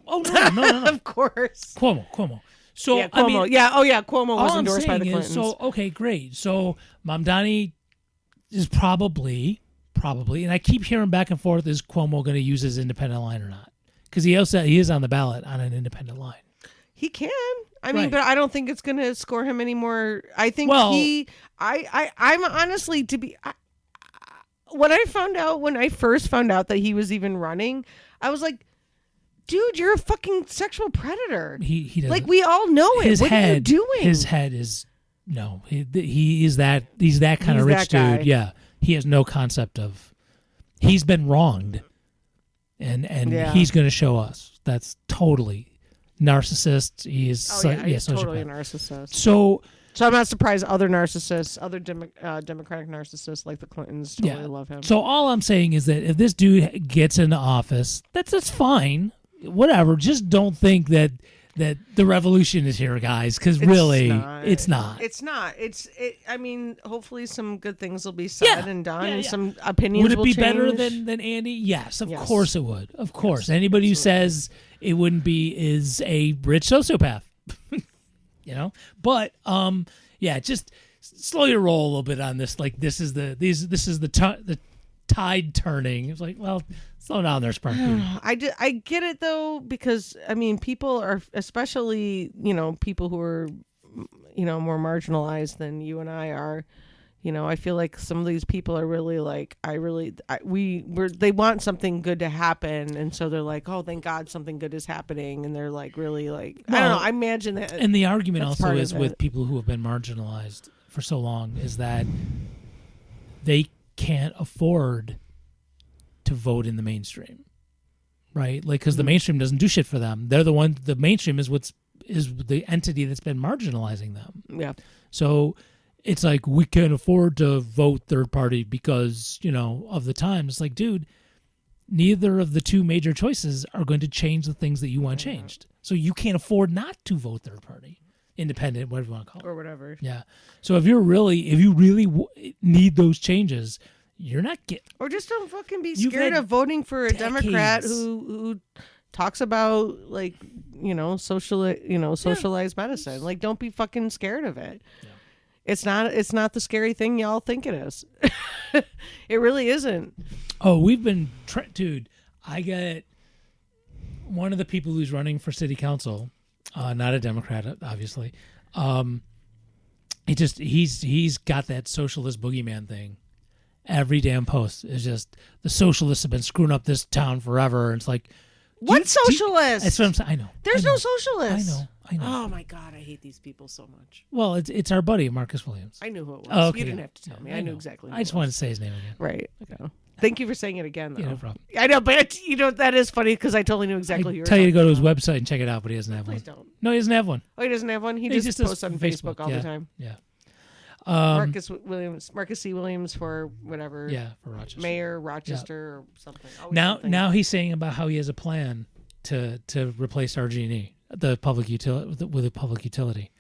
[SPEAKER 2] Oh, no.
[SPEAKER 3] Of course.
[SPEAKER 2] Cuomo. So,
[SPEAKER 3] yeah, Cuomo.
[SPEAKER 2] I mean,
[SPEAKER 3] Cuomo was endorsed by the Clintons.
[SPEAKER 2] So, okay, great. So, Mamdani is probably, and I keep hearing back and forth, is Cuomo going to use his independent line or not? Because he is on the ballot on an independent line.
[SPEAKER 3] He can. I mean,
[SPEAKER 2] Right.
[SPEAKER 3] but I don't think it's going to score him anymore. I think I'm honestly when I first found out that he was even running, I was like, dude, you're a fucking sexual predator.
[SPEAKER 2] He doesn't.
[SPEAKER 3] Like, we all know it. What are you doing?
[SPEAKER 2] His head is, no, he's that kind of
[SPEAKER 3] He's
[SPEAKER 2] rich
[SPEAKER 3] that guy.
[SPEAKER 2] dude. Yeah. He has no concept of, he's been wronged. And
[SPEAKER 3] Yeah.
[SPEAKER 2] he's going to show us. That's totally narcissist. He is
[SPEAKER 3] he's totally a
[SPEAKER 2] sociopath.
[SPEAKER 3] narcissist.
[SPEAKER 2] So
[SPEAKER 3] I'm not surprised other narcissists, other Democratic narcissists like the Clintons totally love him.
[SPEAKER 2] So all I'm saying is that if this dude gets into office, that's fine. Whatever. Just don't think that the revolution is here, guys, because really, it's not.
[SPEAKER 3] It's not. I mean, hopefully some good things will be said and done, and some opinions
[SPEAKER 2] Would it
[SPEAKER 3] will
[SPEAKER 2] be
[SPEAKER 3] change.
[SPEAKER 2] better than Andy? Yes, of
[SPEAKER 3] Yes.
[SPEAKER 2] course it would. Of course. Anybody who says it wouldn't be is a rich sociopath. But just slow your roll a little bit on this. Like, this is the tide turning. It's like, well, slow down there, Sparky.
[SPEAKER 3] I get it though, because I mean, people are, especially people who are more marginalized than you and I are. I feel like some of these people are really like, they want something good to happen, and so they're like, oh, thank God something good is happening, and they're like really like, I don't know. I imagine that.
[SPEAKER 2] And the argument
[SPEAKER 3] that's
[SPEAKER 2] also
[SPEAKER 3] part
[SPEAKER 2] is
[SPEAKER 3] of
[SPEAKER 2] with
[SPEAKER 3] it.
[SPEAKER 2] people who have been marginalized for so long is that they can't afford to vote in the mainstream, right? Like, because the mainstream doesn't do shit for them. They're the mainstream is the entity that's been marginalizing them.
[SPEAKER 3] Yeah.
[SPEAKER 2] So it's like, we can't afford to vote third party because, of the times. It's like, dude, neither of the two major choices are going to change the things that you want changed. So you can't afford not to vote third party, independent, whatever you want to call it.
[SPEAKER 3] Or whatever.
[SPEAKER 2] Yeah. So if you really need those changes, you're not getting.
[SPEAKER 3] Or just don't fucking be
[SPEAKER 2] You've
[SPEAKER 3] scared
[SPEAKER 2] had
[SPEAKER 3] of voting for a Democrat
[SPEAKER 2] decades.
[SPEAKER 3] who talks about like socialized medicine. Like, don't be fucking scared of it.
[SPEAKER 2] Yeah.
[SPEAKER 3] It's not the scary thing y'all think it is. It really isn't.
[SPEAKER 2] Oh, we've been, dude. I get one of the people who's running for city council, not a Democrat, obviously. He's got that socialist boogeyman thing. Every damn post is just, the socialists have been screwing up this town forever. And it's like,
[SPEAKER 3] What socialists?
[SPEAKER 2] That's what I'm saying. I know.
[SPEAKER 3] There's
[SPEAKER 2] I know.
[SPEAKER 3] no socialists.
[SPEAKER 2] I know.
[SPEAKER 3] Oh my God, I hate these people so much.
[SPEAKER 2] Well, it's our buddy Marcus Williams.
[SPEAKER 3] I knew who it was.
[SPEAKER 2] Oh, okay,
[SPEAKER 3] You didn't
[SPEAKER 2] yeah.
[SPEAKER 3] have to tell
[SPEAKER 2] Yeah,
[SPEAKER 3] me. I knew
[SPEAKER 2] know.
[SPEAKER 3] exactly. Who
[SPEAKER 2] I just
[SPEAKER 3] it was.
[SPEAKER 2] wanted to say his name again.
[SPEAKER 3] Right. Okay. Thank you for saying it again, though.
[SPEAKER 2] Yeah, no problem.
[SPEAKER 3] I know, but that is funny because I totally knew exactly who you
[SPEAKER 2] I
[SPEAKER 3] were
[SPEAKER 2] tell you to go to his
[SPEAKER 3] talking
[SPEAKER 2] website and check it out, but he doesn't have
[SPEAKER 3] about.
[SPEAKER 2] one.
[SPEAKER 3] Please don't.
[SPEAKER 2] No, he doesn't have one.
[SPEAKER 3] Oh, he doesn't have one. He
[SPEAKER 2] He
[SPEAKER 3] just
[SPEAKER 2] does
[SPEAKER 3] posts on Facebook all
[SPEAKER 2] yeah.
[SPEAKER 3] the time.
[SPEAKER 2] Yeah.
[SPEAKER 3] Marcus C. Williams for whatever.
[SPEAKER 2] Yeah, for Rochester.
[SPEAKER 3] Mayor Rochester or something. Always
[SPEAKER 2] Now,
[SPEAKER 3] something.
[SPEAKER 2] now he's saying about how he has a plan to replace RG&E, the public utility, with a public utility.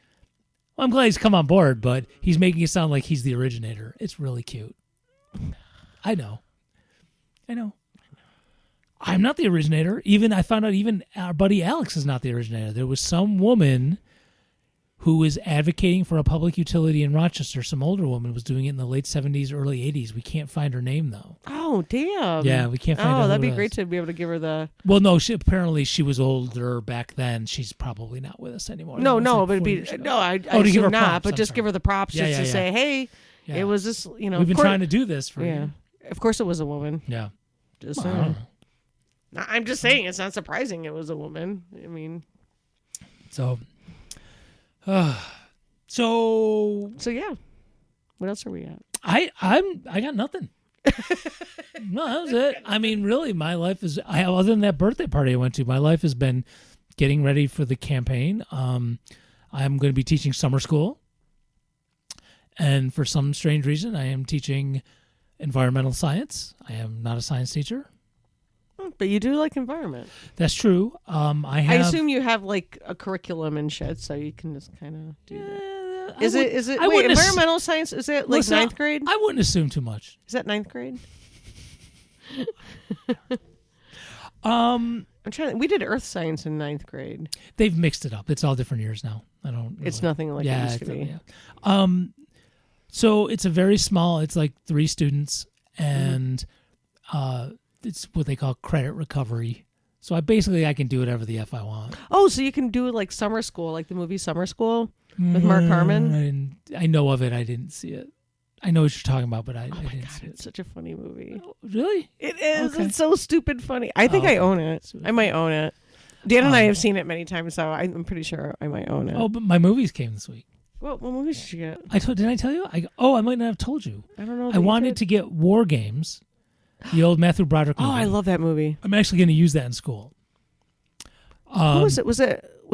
[SPEAKER 2] Well, I'm glad he's come on board, but he's making it sound like he's the originator. It's really cute. I know. I'm not the originator. I found out even our buddy Alex is not the originator. There was some woman who was advocating for a public utility in Rochester. Some older woman was doing it in the late 70s, early 80s. We can't find her name, though.
[SPEAKER 3] Oh, damn.
[SPEAKER 2] Yeah, we can't find out
[SPEAKER 3] Oh,
[SPEAKER 2] who
[SPEAKER 3] that'd be
[SPEAKER 2] it
[SPEAKER 3] great
[SPEAKER 2] is.
[SPEAKER 3] to be able to give her the.
[SPEAKER 2] Well, no, apparently she was older back then. She's probably not with us anymore.
[SPEAKER 3] No,
[SPEAKER 2] That was
[SPEAKER 3] no,
[SPEAKER 2] like
[SPEAKER 3] but it'd
[SPEAKER 2] 4
[SPEAKER 3] be.
[SPEAKER 2] years ago.
[SPEAKER 3] No, I
[SPEAKER 2] to give
[SPEAKER 3] assume
[SPEAKER 2] her
[SPEAKER 3] not,
[SPEAKER 2] props,
[SPEAKER 3] but
[SPEAKER 2] I'm
[SPEAKER 3] just
[SPEAKER 2] sorry.
[SPEAKER 3] give her the props
[SPEAKER 2] Yeah,
[SPEAKER 3] just to
[SPEAKER 2] yeah,
[SPEAKER 3] say,
[SPEAKER 2] yeah.
[SPEAKER 3] hey,
[SPEAKER 2] Yeah.
[SPEAKER 3] it was this,
[SPEAKER 2] We've been
[SPEAKER 3] of course-
[SPEAKER 2] trying to do this for
[SPEAKER 3] Yeah.
[SPEAKER 2] you.
[SPEAKER 3] Of course it was a woman.
[SPEAKER 2] Yeah.
[SPEAKER 3] Just
[SPEAKER 2] Well, I don't
[SPEAKER 3] saying.
[SPEAKER 2] know.
[SPEAKER 3] I'm just saying it's not surprising it was a woman. I mean,
[SPEAKER 2] So, so
[SPEAKER 3] yeah. What else are we at?
[SPEAKER 2] I got nothing. No, that was it. I mean, really, my life is. Other than that birthday party I went to, my life has been getting ready for the campaign. I'm going to be teaching summer school, And for some strange reason, I am teaching environmental science. I am not a science teacher.
[SPEAKER 3] But you do like environment.
[SPEAKER 2] That's true. I
[SPEAKER 3] I
[SPEAKER 2] have.
[SPEAKER 3] assume you have like a curriculum and shit, so you can just kind of do that. Is it
[SPEAKER 2] I
[SPEAKER 3] wait,
[SPEAKER 2] wouldn't ass-
[SPEAKER 3] environmental science? Is it like
[SPEAKER 2] Listen,
[SPEAKER 3] ninth grade?
[SPEAKER 2] I wouldn't assume too much.
[SPEAKER 3] Is that ninth grade?
[SPEAKER 2] Um,
[SPEAKER 3] I'm trying. We did earth science in ninth grade.
[SPEAKER 2] they've mixed it up. It's all different years now. I don't.
[SPEAKER 3] It's
[SPEAKER 2] really-
[SPEAKER 3] nothing like it used to be.
[SPEAKER 2] yeah. So it's a very small. It's like 3 students, and it's what they call credit recovery. So I can do whatever the f I want.
[SPEAKER 3] Oh, so you can do like summer school, like the movie Summer School with Mark Harmon.
[SPEAKER 2] I know of it. I didn't see it. I know what you're talking about, but I
[SPEAKER 3] Oh my
[SPEAKER 2] didn't
[SPEAKER 3] god,
[SPEAKER 2] see it.
[SPEAKER 3] it's such a funny movie.
[SPEAKER 2] Really?
[SPEAKER 3] It is.
[SPEAKER 2] Okay.
[SPEAKER 3] It's so stupid funny. I think
[SPEAKER 2] Oh,
[SPEAKER 3] I
[SPEAKER 2] okay.
[SPEAKER 3] own it.
[SPEAKER 2] Stupid
[SPEAKER 3] I might own it. Dan and I
[SPEAKER 2] Um,
[SPEAKER 3] have seen it many times, so I'm pretty sure I might own it.
[SPEAKER 2] Oh, but my movies came this week.
[SPEAKER 3] What movie did you get?
[SPEAKER 2] Did I tell you? I might not have told you.
[SPEAKER 3] I don't know.
[SPEAKER 2] I wanted to get War Games, the old Matthew Broderick movie.
[SPEAKER 3] Oh, I love that movie.
[SPEAKER 2] I'm actually going to use that in school.
[SPEAKER 3] Who was it? Was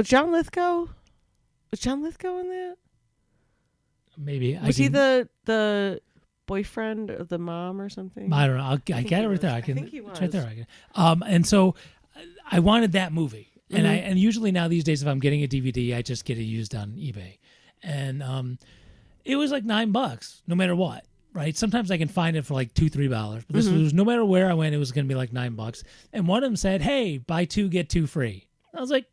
[SPEAKER 3] John Lithgow? Was John Lithgow in that?
[SPEAKER 2] Maybe.
[SPEAKER 3] Was he the boyfriend of the mom or something?
[SPEAKER 2] I don't know. I
[SPEAKER 3] think
[SPEAKER 2] get
[SPEAKER 3] he
[SPEAKER 2] it right there.
[SPEAKER 3] was.
[SPEAKER 2] I can.
[SPEAKER 3] I think he
[SPEAKER 2] It's right there.
[SPEAKER 3] was.
[SPEAKER 2] I can. And so I wanted that movie, and
[SPEAKER 3] Mhm.
[SPEAKER 2] and usually now these days if I'm getting a DVD, I just get it used on eBay, and it was like $9 no matter what. Right. Sometimes I can find it for like $2-3, but this was no matter where I went, it was going to be like $9. And one of them said, "Hey, buy 2 get 2 free." I was like,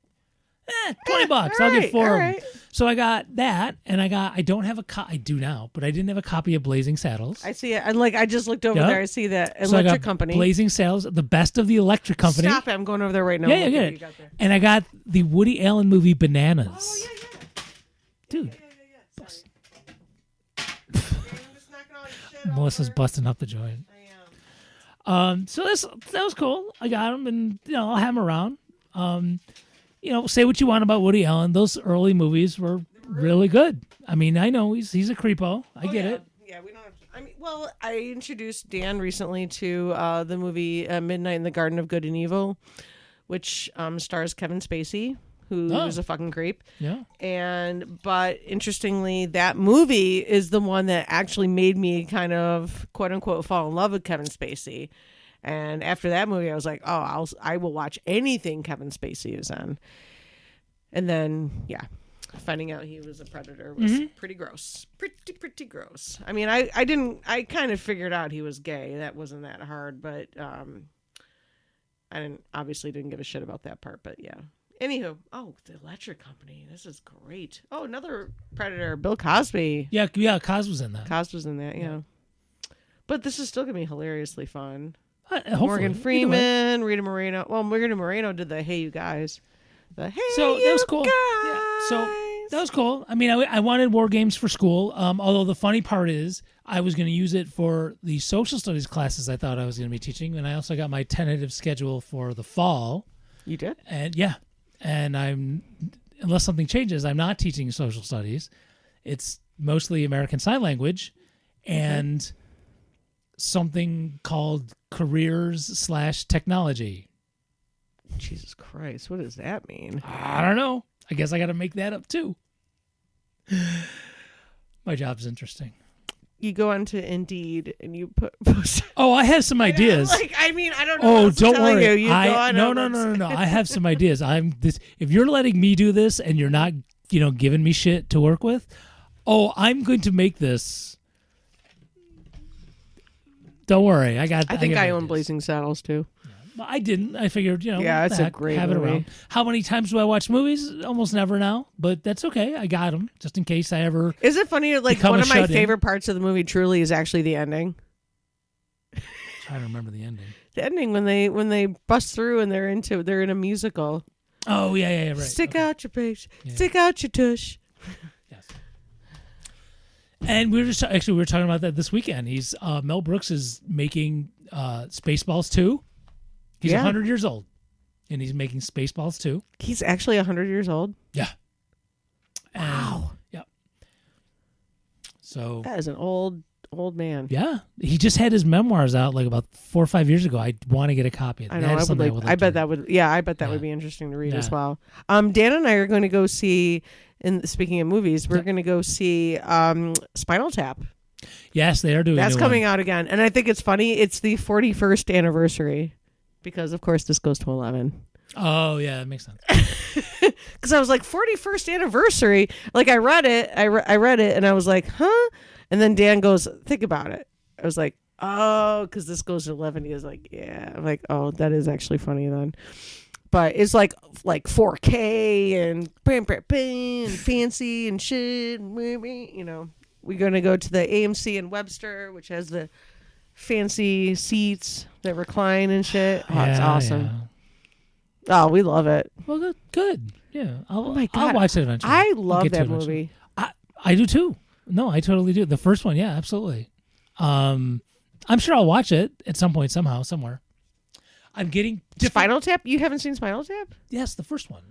[SPEAKER 2] $20. I'll get 4 of them. So I got that, and I don't have I do now, but I didn't have a copy of Blazing Saddles.
[SPEAKER 3] I see it. I just looked over
[SPEAKER 2] Yeah.
[SPEAKER 3] there. I see that
[SPEAKER 2] So I
[SPEAKER 3] Electric
[SPEAKER 2] got
[SPEAKER 3] Company.
[SPEAKER 2] Blazing Saddles, the best of the Electric Company.
[SPEAKER 3] Stop it! I'm going over there right now.
[SPEAKER 2] Yeah,
[SPEAKER 3] Look
[SPEAKER 2] yeah,
[SPEAKER 3] what
[SPEAKER 2] get
[SPEAKER 3] you
[SPEAKER 2] it.
[SPEAKER 3] got there.
[SPEAKER 2] And I got the Woody Allen movie Bananas.
[SPEAKER 3] Oh yeah.
[SPEAKER 2] Dude,
[SPEAKER 3] Yeah. Sorry. I'm just knocking all your shit
[SPEAKER 2] Melissa's
[SPEAKER 3] over.
[SPEAKER 2] busting up the joint.
[SPEAKER 3] I am.
[SPEAKER 2] So that was cool. I got him, and I'll have him around. Say what you want about Woody Allen. Those early movies were really good. I mean, I know he's a creepo. I get it.
[SPEAKER 3] Yeah, we don't have to. I mean, well, I introduced Dan recently to the movie Midnight in the Garden of Good and Evil, which stars Kevin Spacey, who
[SPEAKER 2] Oh.
[SPEAKER 3] is a fucking creep.
[SPEAKER 2] Yeah.
[SPEAKER 3] But interestingly, that movie is the one that actually made me kind of quote unquote fall in love with Kevin Spacey. And after that movie, I was like, oh, I will watch anything Kevin Spacey is in. And then, yeah, finding out he was a predator was pretty gross. Pretty gross. I mean, I kind of figured out he was gay. That wasn't that hard, but I obviously didn't give a shit about that part, but yeah. Anywho, the Electric Company. This is great. Oh, another predator, Bill Cosby.
[SPEAKER 2] Yeah. Cos was in that.
[SPEAKER 3] Cos was in that, yeah. But this is still gonna be hilariously fun.
[SPEAKER 2] Hopefully.
[SPEAKER 3] Morgan
[SPEAKER 2] Either way.
[SPEAKER 3] Freeman, Rita Moreno. Well, Rita Moreno did the "Hey You Guys," Hey
[SPEAKER 2] So that
[SPEAKER 3] You
[SPEAKER 2] was cool. Yeah. So
[SPEAKER 3] Guys.
[SPEAKER 2] that was cool. I mean, I wanted War Games for school. Although the funny part is, I was going to use it for the social studies classes I thought I was going to be teaching, and I also got my tentative schedule for the fall.
[SPEAKER 3] You did?
[SPEAKER 2] And unless something changes, I'm not teaching social studies. It's mostly American Sign Language and something called careers/technology.
[SPEAKER 3] Jesus Christ, what does that mean?
[SPEAKER 2] I don't know. I guess I got to make that up too. My job's interesting.
[SPEAKER 3] You go onto Indeed and you post.
[SPEAKER 2] Oh, I have some ideas.
[SPEAKER 3] I don't know.
[SPEAKER 2] Oh,
[SPEAKER 3] what else to
[SPEAKER 2] don't
[SPEAKER 3] tell
[SPEAKER 2] worry.
[SPEAKER 3] You. You go on
[SPEAKER 2] no.
[SPEAKER 3] over.
[SPEAKER 2] I have some ideas. If you're letting me do this and you're not, giving me shit to work with, I'm going to make this. Don't worry. I
[SPEAKER 3] think
[SPEAKER 2] got
[SPEAKER 3] I own
[SPEAKER 2] ideas.
[SPEAKER 3] Blazing Saddles too.
[SPEAKER 2] Well, I didn't. I figured,
[SPEAKER 3] Yeah,
[SPEAKER 2] what the
[SPEAKER 3] it's a
[SPEAKER 2] heck,
[SPEAKER 3] great
[SPEAKER 2] have it
[SPEAKER 3] movie.
[SPEAKER 2] around. How many times do I watch movies? Almost never now, but that's okay. I got them just in case I ever.
[SPEAKER 3] Is it funny? Like
[SPEAKER 2] Become
[SPEAKER 3] one
[SPEAKER 2] a
[SPEAKER 3] of my
[SPEAKER 2] shut-in.
[SPEAKER 3] favorite parts of the movie truly is actually the ending.
[SPEAKER 2] Trying to remember the ending.
[SPEAKER 3] The ending when they bust through and they're in a musical.
[SPEAKER 2] Oh yeah, right.
[SPEAKER 3] Stick
[SPEAKER 2] Okay.
[SPEAKER 3] out your page,
[SPEAKER 2] Yeah.
[SPEAKER 3] stick out your tush.
[SPEAKER 2] Yes. And we were talking about that this weekend. He's Mel Brooks is making Spaceballs 2. He's
[SPEAKER 3] Yeah.
[SPEAKER 2] 100 years old, and he's making Spaceballs 2.
[SPEAKER 3] He's actually 100 years old.
[SPEAKER 2] Yeah.
[SPEAKER 3] Wow.
[SPEAKER 2] Yep. So
[SPEAKER 3] That is an old man.
[SPEAKER 2] yeah, he just had his memoirs out like about 4 or 5 years ago. I want to get a copy of it.
[SPEAKER 3] I know.
[SPEAKER 2] That is
[SPEAKER 3] I would
[SPEAKER 2] something
[SPEAKER 3] like.
[SPEAKER 2] to
[SPEAKER 3] I bet
[SPEAKER 2] read.
[SPEAKER 3] that would. Yeah, I bet that
[SPEAKER 2] Yeah.
[SPEAKER 3] would be interesting to read
[SPEAKER 2] Yeah.
[SPEAKER 3] as well. Dan and I are going to go see And speaking of movies, we're going to go see Spinal Tap.
[SPEAKER 2] Yes, they are doing.
[SPEAKER 3] That's
[SPEAKER 2] a new
[SPEAKER 3] coming
[SPEAKER 2] one.
[SPEAKER 3] out again, and I think it's funny. It's the 41st anniversary because, of course, this goes to 11.
[SPEAKER 2] Oh yeah, that makes sense.
[SPEAKER 3] Because I was like 41st anniversary. Like I read it, I read it, and I was like, huh? And then Dan goes, think about it. I was like, oh, because this goes to 11. He was like, yeah. I'm like, oh, that is actually funny then. But it's like 4K and bam, bam, bam, fancy and shit. You know, we're gonna go to the AMC in Webster, which has the fancy seats that recline and shit. Oh, it's awesome.
[SPEAKER 2] Yeah.
[SPEAKER 3] Oh, we love it.
[SPEAKER 2] Well, good. Yeah.
[SPEAKER 3] Oh my God.
[SPEAKER 2] I'll watch it eventually.
[SPEAKER 3] I
[SPEAKER 2] I'll
[SPEAKER 3] love
[SPEAKER 2] get to
[SPEAKER 3] that
[SPEAKER 2] it eventually.
[SPEAKER 3] movie.
[SPEAKER 2] I do too. No, I totally do. The first one, yeah, absolutely. I'm sure I'll watch it at some point, somehow, somewhere. I'm getting
[SPEAKER 3] Spinal Tap? You haven't seen Spinal Tap?
[SPEAKER 2] Yes, the first one.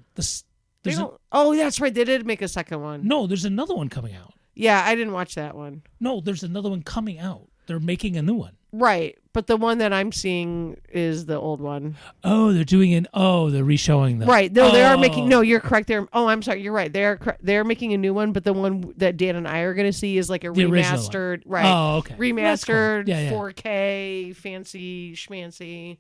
[SPEAKER 3] Oh, that's right. They did make a second one.
[SPEAKER 2] No, there's another one coming out.
[SPEAKER 3] Yeah, I didn't watch that one.
[SPEAKER 2] No, there's another one coming out. They're making a new one.
[SPEAKER 3] Right, but the one that I'm seeing is the old one.
[SPEAKER 2] Oh, they're re-showing them.
[SPEAKER 3] Right. No, they are making. No, you're correct. I'm sorry. You're right. They're making a new one, but the one that Dan and I are going to see is like a
[SPEAKER 2] the
[SPEAKER 3] remastered. Right.
[SPEAKER 2] Oh, okay.
[SPEAKER 3] Remastered,
[SPEAKER 2] cool. Yeah.
[SPEAKER 3] 4K, fancy schmancy,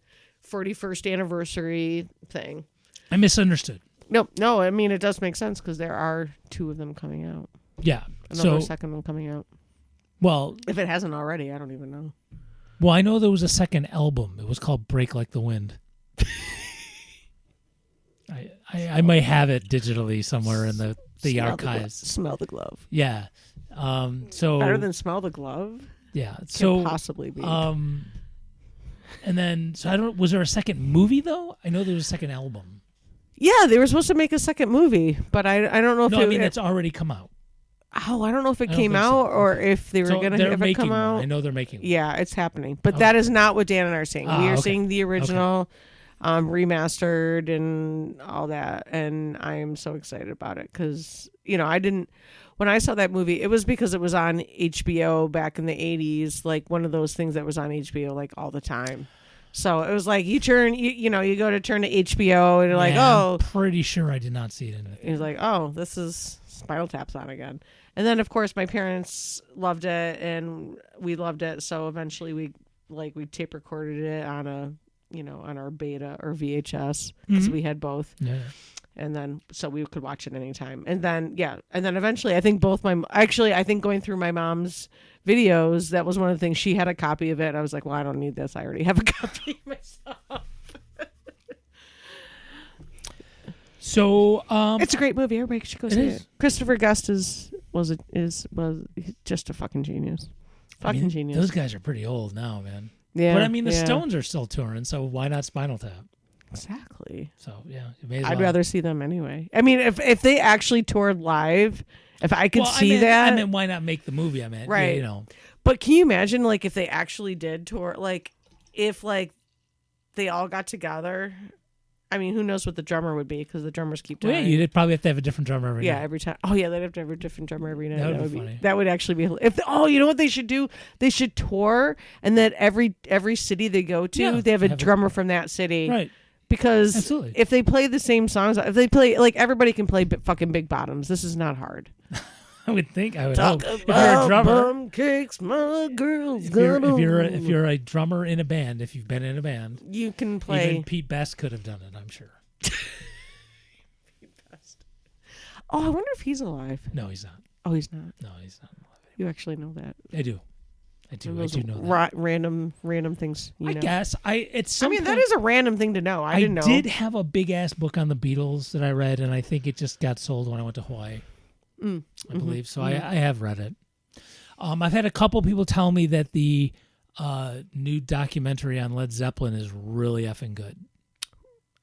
[SPEAKER 3] 41st anniversary thing.
[SPEAKER 2] I misunderstood.
[SPEAKER 3] No. I mean, it does make sense because there are two of them coming out.
[SPEAKER 2] Yeah.
[SPEAKER 3] Another second one coming out.
[SPEAKER 2] Well,
[SPEAKER 3] if it hasn't already, I don't even know.
[SPEAKER 2] Well, I know there was a second album. It was called Break Like the Wind. I might have it digitally somewhere in the archives.
[SPEAKER 3] Smell the glove.
[SPEAKER 2] Yeah. So
[SPEAKER 3] better than Smell the Glove?
[SPEAKER 2] Yeah.
[SPEAKER 3] Can't possibly be.
[SPEAKER 2] And then was there a second movie though? I know there was a second album.
[SPEAKER 3] Yeah, they were supposed to make a second movie, but I don't know if
[SPEAKER 2] it's already come out.
[SPEAKER 3] Oh, I don't know if it came out or if they were going to have it come out.
[SPEAKER 2] I know they're making one.
[SPEAKER 3] Yeah, it's happening. But that is not what Dan and I are seeing. We are seeing the original remastered and all that. And I am so excited about it because, when I saw that movie, it was because it was on HBO back in the 80s, like one of those things that was on HBO like all the time. So it was like you go to turn to HBO and you're like, oh.
[SPEAKER 2] I'm pretty sure I did not see it in it.
[SPEAKER 3] He's like, oh, this is Spinal Tap's on again. And then, of course, my parents loved it, and we loved it. So eventually, we tape recorded it on on our beta or VHS because we had both.
[SPEAKER 2] Yeah.
[SPEAKER 3] And then, so we could watch it anytime. And then, eventually, I think going through my mom's videos, that was one of the things. She had a copy of it. I was like, well, I don't need this. I already have a copy myself.
[SPEAKER 2] So
[SPEAKER 3] it's a great movie. Everybody should go see it. Christopher Guest was just a fucking genius. Genius.
[SPEAKER 2] Those guys are pretty old now, man.
[SPEAKER 3] Yeah.
[SPEAKER 2] But the Stones are still touring, so why not Spinal Tap?
[SPEAKER 3] Exactly.
[SPEAKER 2] So yeah,
[SPEAKER 3] I'd rather see them anyway. I mean, if they actually toured live, if I could see that,
[SPEAKER 2] I mean, why not make the movie?
[SPEAKER 3] Right.
[SPEAKER 2] Yeah,
[SPEAKER 3] But can you imagine, like, if they actually did tour, like, if they all got together? I mean, who knows what the drummer would be because the drummers keep dying.
[SPEAKER 2] Well, yeah, you'd probably have to have a different drummer every night.
[SPEAKER 3] Yeah, every time. Oh, yeah, they'd have to have a different drummer every night.
[SPEAKER 2] That would be funny.
[SPEAKER 3] That would actually be. You know what they should do? They should tour, and that every city they go to, they have a drummer from that city.
[SPEAKER 2] Right.
[SPEAKER 3] Because
[SPEAKER 2] Absolutely.
[SPEAKER 3] if they play the same songs, if they play, like, everybody can play fucking Big Bottoms. This is not hard.
[SPEAKER 2] I would hope. If you're a drummer,
[SPEAKER 3] cakes, my girls.
[SPEAKER 2] if you're a drummer in a band, if you've been in a band,
[SPEAKER 3] you can play.
[SPEAKER 2] Even Pete Best could have done it, I'm sure.
[SPEAKER 3] Pete Best. Oh, I wonder if he's alive.
[SPEAKER 2] No, he's not.
[SPEAKER 3] Oh, he's not.
[SPEAKER 2] No, he's not alive.
[SPEAKER 3] You actually know that?
[SPEAKER 2] I do know that.
[SPEAKER 3] Random things.
[SPEAKER 2] I guess
[SPEAKER 3] that is a random thing to know. I didn't know.
[SPEAKER 2] I did have a big ass book on the Beatles that I read, and I think it just got sold when I went to Hawaii. I believe so. I have read it. I've had a couple people tell me that the new documentary on Led Zeppelin is really effing good.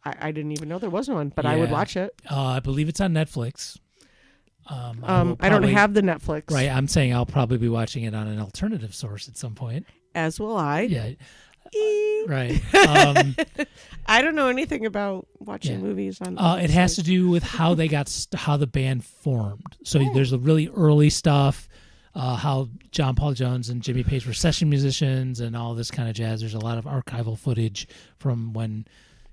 [SPEAKER 3] I didn't even know there was one, but I would watch it.
[SPEAKER 2] I believe it's on Netflix.
[SPEAKER 3] I don't have the Netflix.
[SPEAKER 2] Right, I'm saying I'll probably be watching it on an alternative source at some point.
[SPEAKER 3] As will I.
[SPEAKER 2] Yeah. Right.
[SPEAKER 3] I don't know anything about watching movies on.
[SPEAKER 2] It has to do with how how the band formed. So there's the really early stuff, how John Paul Jones and Jimmy Page were session musicians and all this kind of jazz. There's a lot of archival footage from when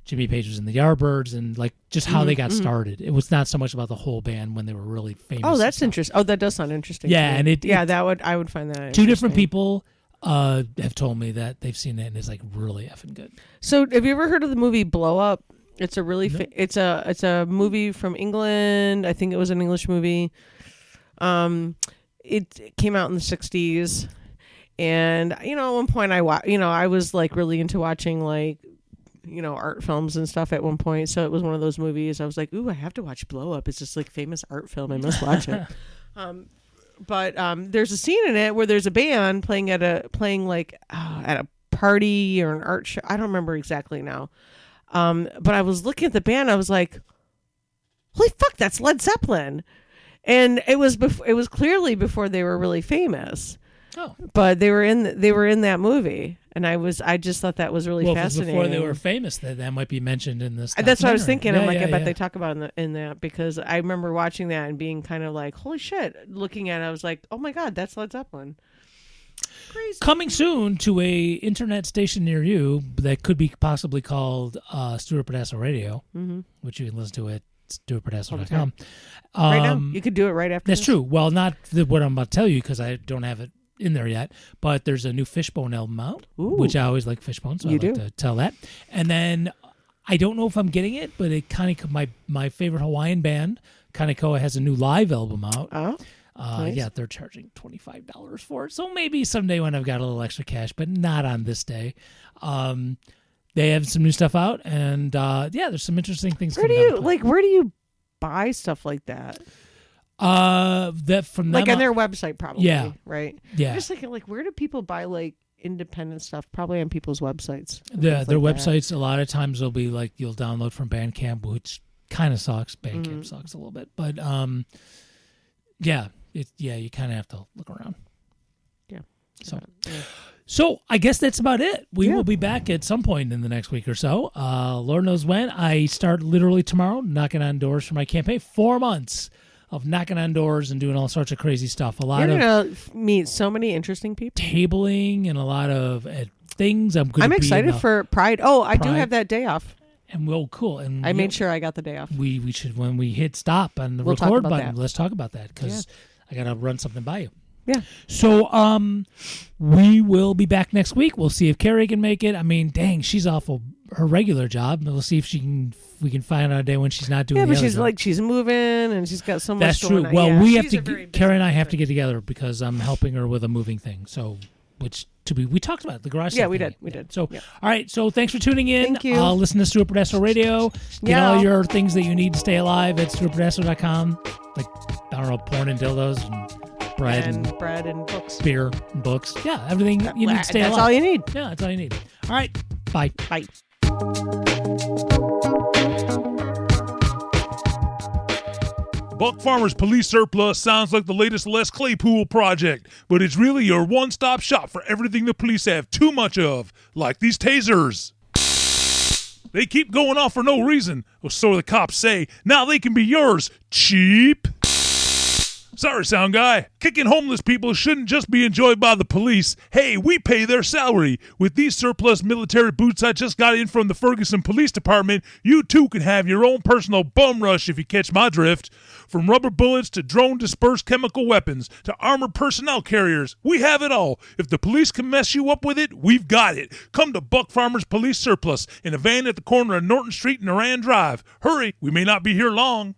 [SPEAKER 2] Jimmy Page was in the Yardbirds and like just how they got started. It was not so much about the whole band when they were really famous.
[SPEAKER 3] Oh, that's interesting. Oh, that does sound interesting.
[SPEAKER 2] Yeah,
[SPEAKER 3] to me.
[SPEAKER 2] and
[SPEAKER 3] I would find that
[SPEAKER 2] two different
[SPEAKER 3] interesting.
[SPEAKER 2] people have told me that they've seen it and it's like really effing good.
[SPEAKER 3] So, have you ever heard of the movie Blow Up? It's a really it's a movie from England. I think it was an English movie. It came out in the 60s, and at one point I was like really into watching like art films and stuff at one point. So it was one of those movies I was like, ooh, I have to watch Blow Up. It's this like famous art film. I must watch it. But there's a scene in it where there's a band playing at a party or an art show. I don't remember exactly now. But I was looking at the band. I was like, holy fuck, that's Led Zeppelin. And it was clearly before they were really famous.
[SPEAKER 2] Oh,
[SPEAKER 3] but they were in that movie, and I just thought that was really fascinating.
[SPEAKER 2] Before they were famous, that might be mentioned in this.
[SPEAKER 3] That's what I was thinking.
[SPEAKER 2] Yeah,
[SPEAKER 3] I'm like,
[SPEAKER 2] yeah,
[SPEAKER 3] I bet
[SPEAKER 2] yeah.
[SPEAKER 3] they talk about in that because I remember watching that and being kind of like, holy shit. Looking at it, I was like, oh my god, that's Led Zeppelin. Crazy.
[SPEAKER 2] Coming soon to a internet station near you that could be possibly called Stuart Pedasso Radio, which you can listen to at stuartpedasso.com.
[SPEAKER 3] Right now, you could do it right after.
[SPEAKER 2] That's
[SPEAKER 3] this.
[SPEAKER 2] true. Well, not what I'm about to tell you because I don't have it in there yet. But there's a new Fishbone album out, which I always like Fishbone, so I like to tell that. And then I don't know if I'm getting it, but it kind of my favorite Hawaiian band, Kanekoa, has a new live album out.
[SPEAKER 3] Oh. Nice.
[SPEAKER 2] Yeah, they're charging $25 for it. So maybe someday when I've got a little extra cash, but not on this day. They have some new stuff out, and there's some interesting things.
[SPEAKER 3] Where do you buy stuff like that?
[SPEAKER 2] That from them,
[SPEAKER 3] like on their website, probably.
[SPEAKER 2] Yeah.
[SPEAKER 3] Right.
[SPEAKER 2] Yeah.
[SPEAKER 3] I'm just thinking, like, where do people buy like independent stuff? Probably on people's websites.
[SPEAKER 2] Their websites. A lot of times they'll be like you'll download from Bandcamp, which kind of sucks. Bandcamp sucks a little bit, but you kind of have to look around.
[SPEAKER 3] Yeah.
[SPEAKER 2] So I guess that's about it. We will be back at some point in the next week or so. Lord knows when. I start literally tomorrow knocking on doors for my campaign. 4 months of knocking on doors and doing all sorts of crazy stuff.
[SPEAKER 3] You're going to meet so many interesting people.
[SPEAKER 2] Tabling and a lot of things. I'm
[SPEAKER 3] excited for Pride. Oh, I do have that day off.
[SPEAKER 2] And cool. And
[SPEAKER 3] I made sure I got the day off.
[SPEAKER 2] We should, when we hit stop on the record button, let's talk about that because I got to run something by you.
[SPEAKER 3] Yeah.
[SPEAKER 2] So we will be back next week. We'll see if Carrie can make it. I mean, dang, she's off of her regular job. We'll see if we can find out a day when she's not doing.
[SPEAKER 3] Yeah,
[SPEAKER 2] the
[SPEAKER 3] but
[SPEAKER 2] other
[SPEAKER 3] she's
[SPEAKER 2] job.
[SPEAKER 3] like she's moving and she's got so much.
[SPEAKER 2] That's
[SPEAKER 3] going
[SPEAKER 2] true.
[SPEAKER 3] on.
[SPEAKER 2] Well,
[SPEAKER 3] yeah,
[SPEAKER 2] we have
[SPEAKER 3] she's
[SPEAKER 2] to. Carrie and I have to get together because I'm helping her with a moving thing. So, we talked about the garage.
[SPEAKER 3] Yeah, we did. So,
[SPEAKER 2] all right. So, thanks for tuning in.
[SPEAKER 3] Thank you.
[SPEAKER 2] Listen to Stuart Pedasso Radio. Get all your things that you need to stay alive at stuartpedasso.com. Like, I don't know, porn and dildos and bread and
[SPEAKER 3] books,
[SPEAKER 2] beer and books. Yeah, everything you need to stay alive.
[SPEAKER 3] That's all you need.
[SPEAKER 2] Yeah, that's all you need. All right. Bye.
[SPEAKER 3] Bye.
[SPEAKER 4] Buck Farmers Police Surplus sounds like the latest Les Claypool project, but it's really your one-stop shop for everything the police have too much of, like these tasers. They keep going off for no reason, or so the cops say. Now they can be yours, cheap. Sorry, sound guy. Kicking homeless people shouldn't just be enjoyed by the police. Hey, we pay their salary. With these surplus military boots I just got in from the Ferguson Police Department, you too can have your own personal bum rush if you catch my drift. From rubber bullets to drone-dispersed chemical weapons to armored personnel carriers, we have it all. If the police can mess you up with it, we've got it. Come to Buck Farmers Police Surplus in a van at the corner of Norton Street and Naran Drive. Hurry, we may not be here long.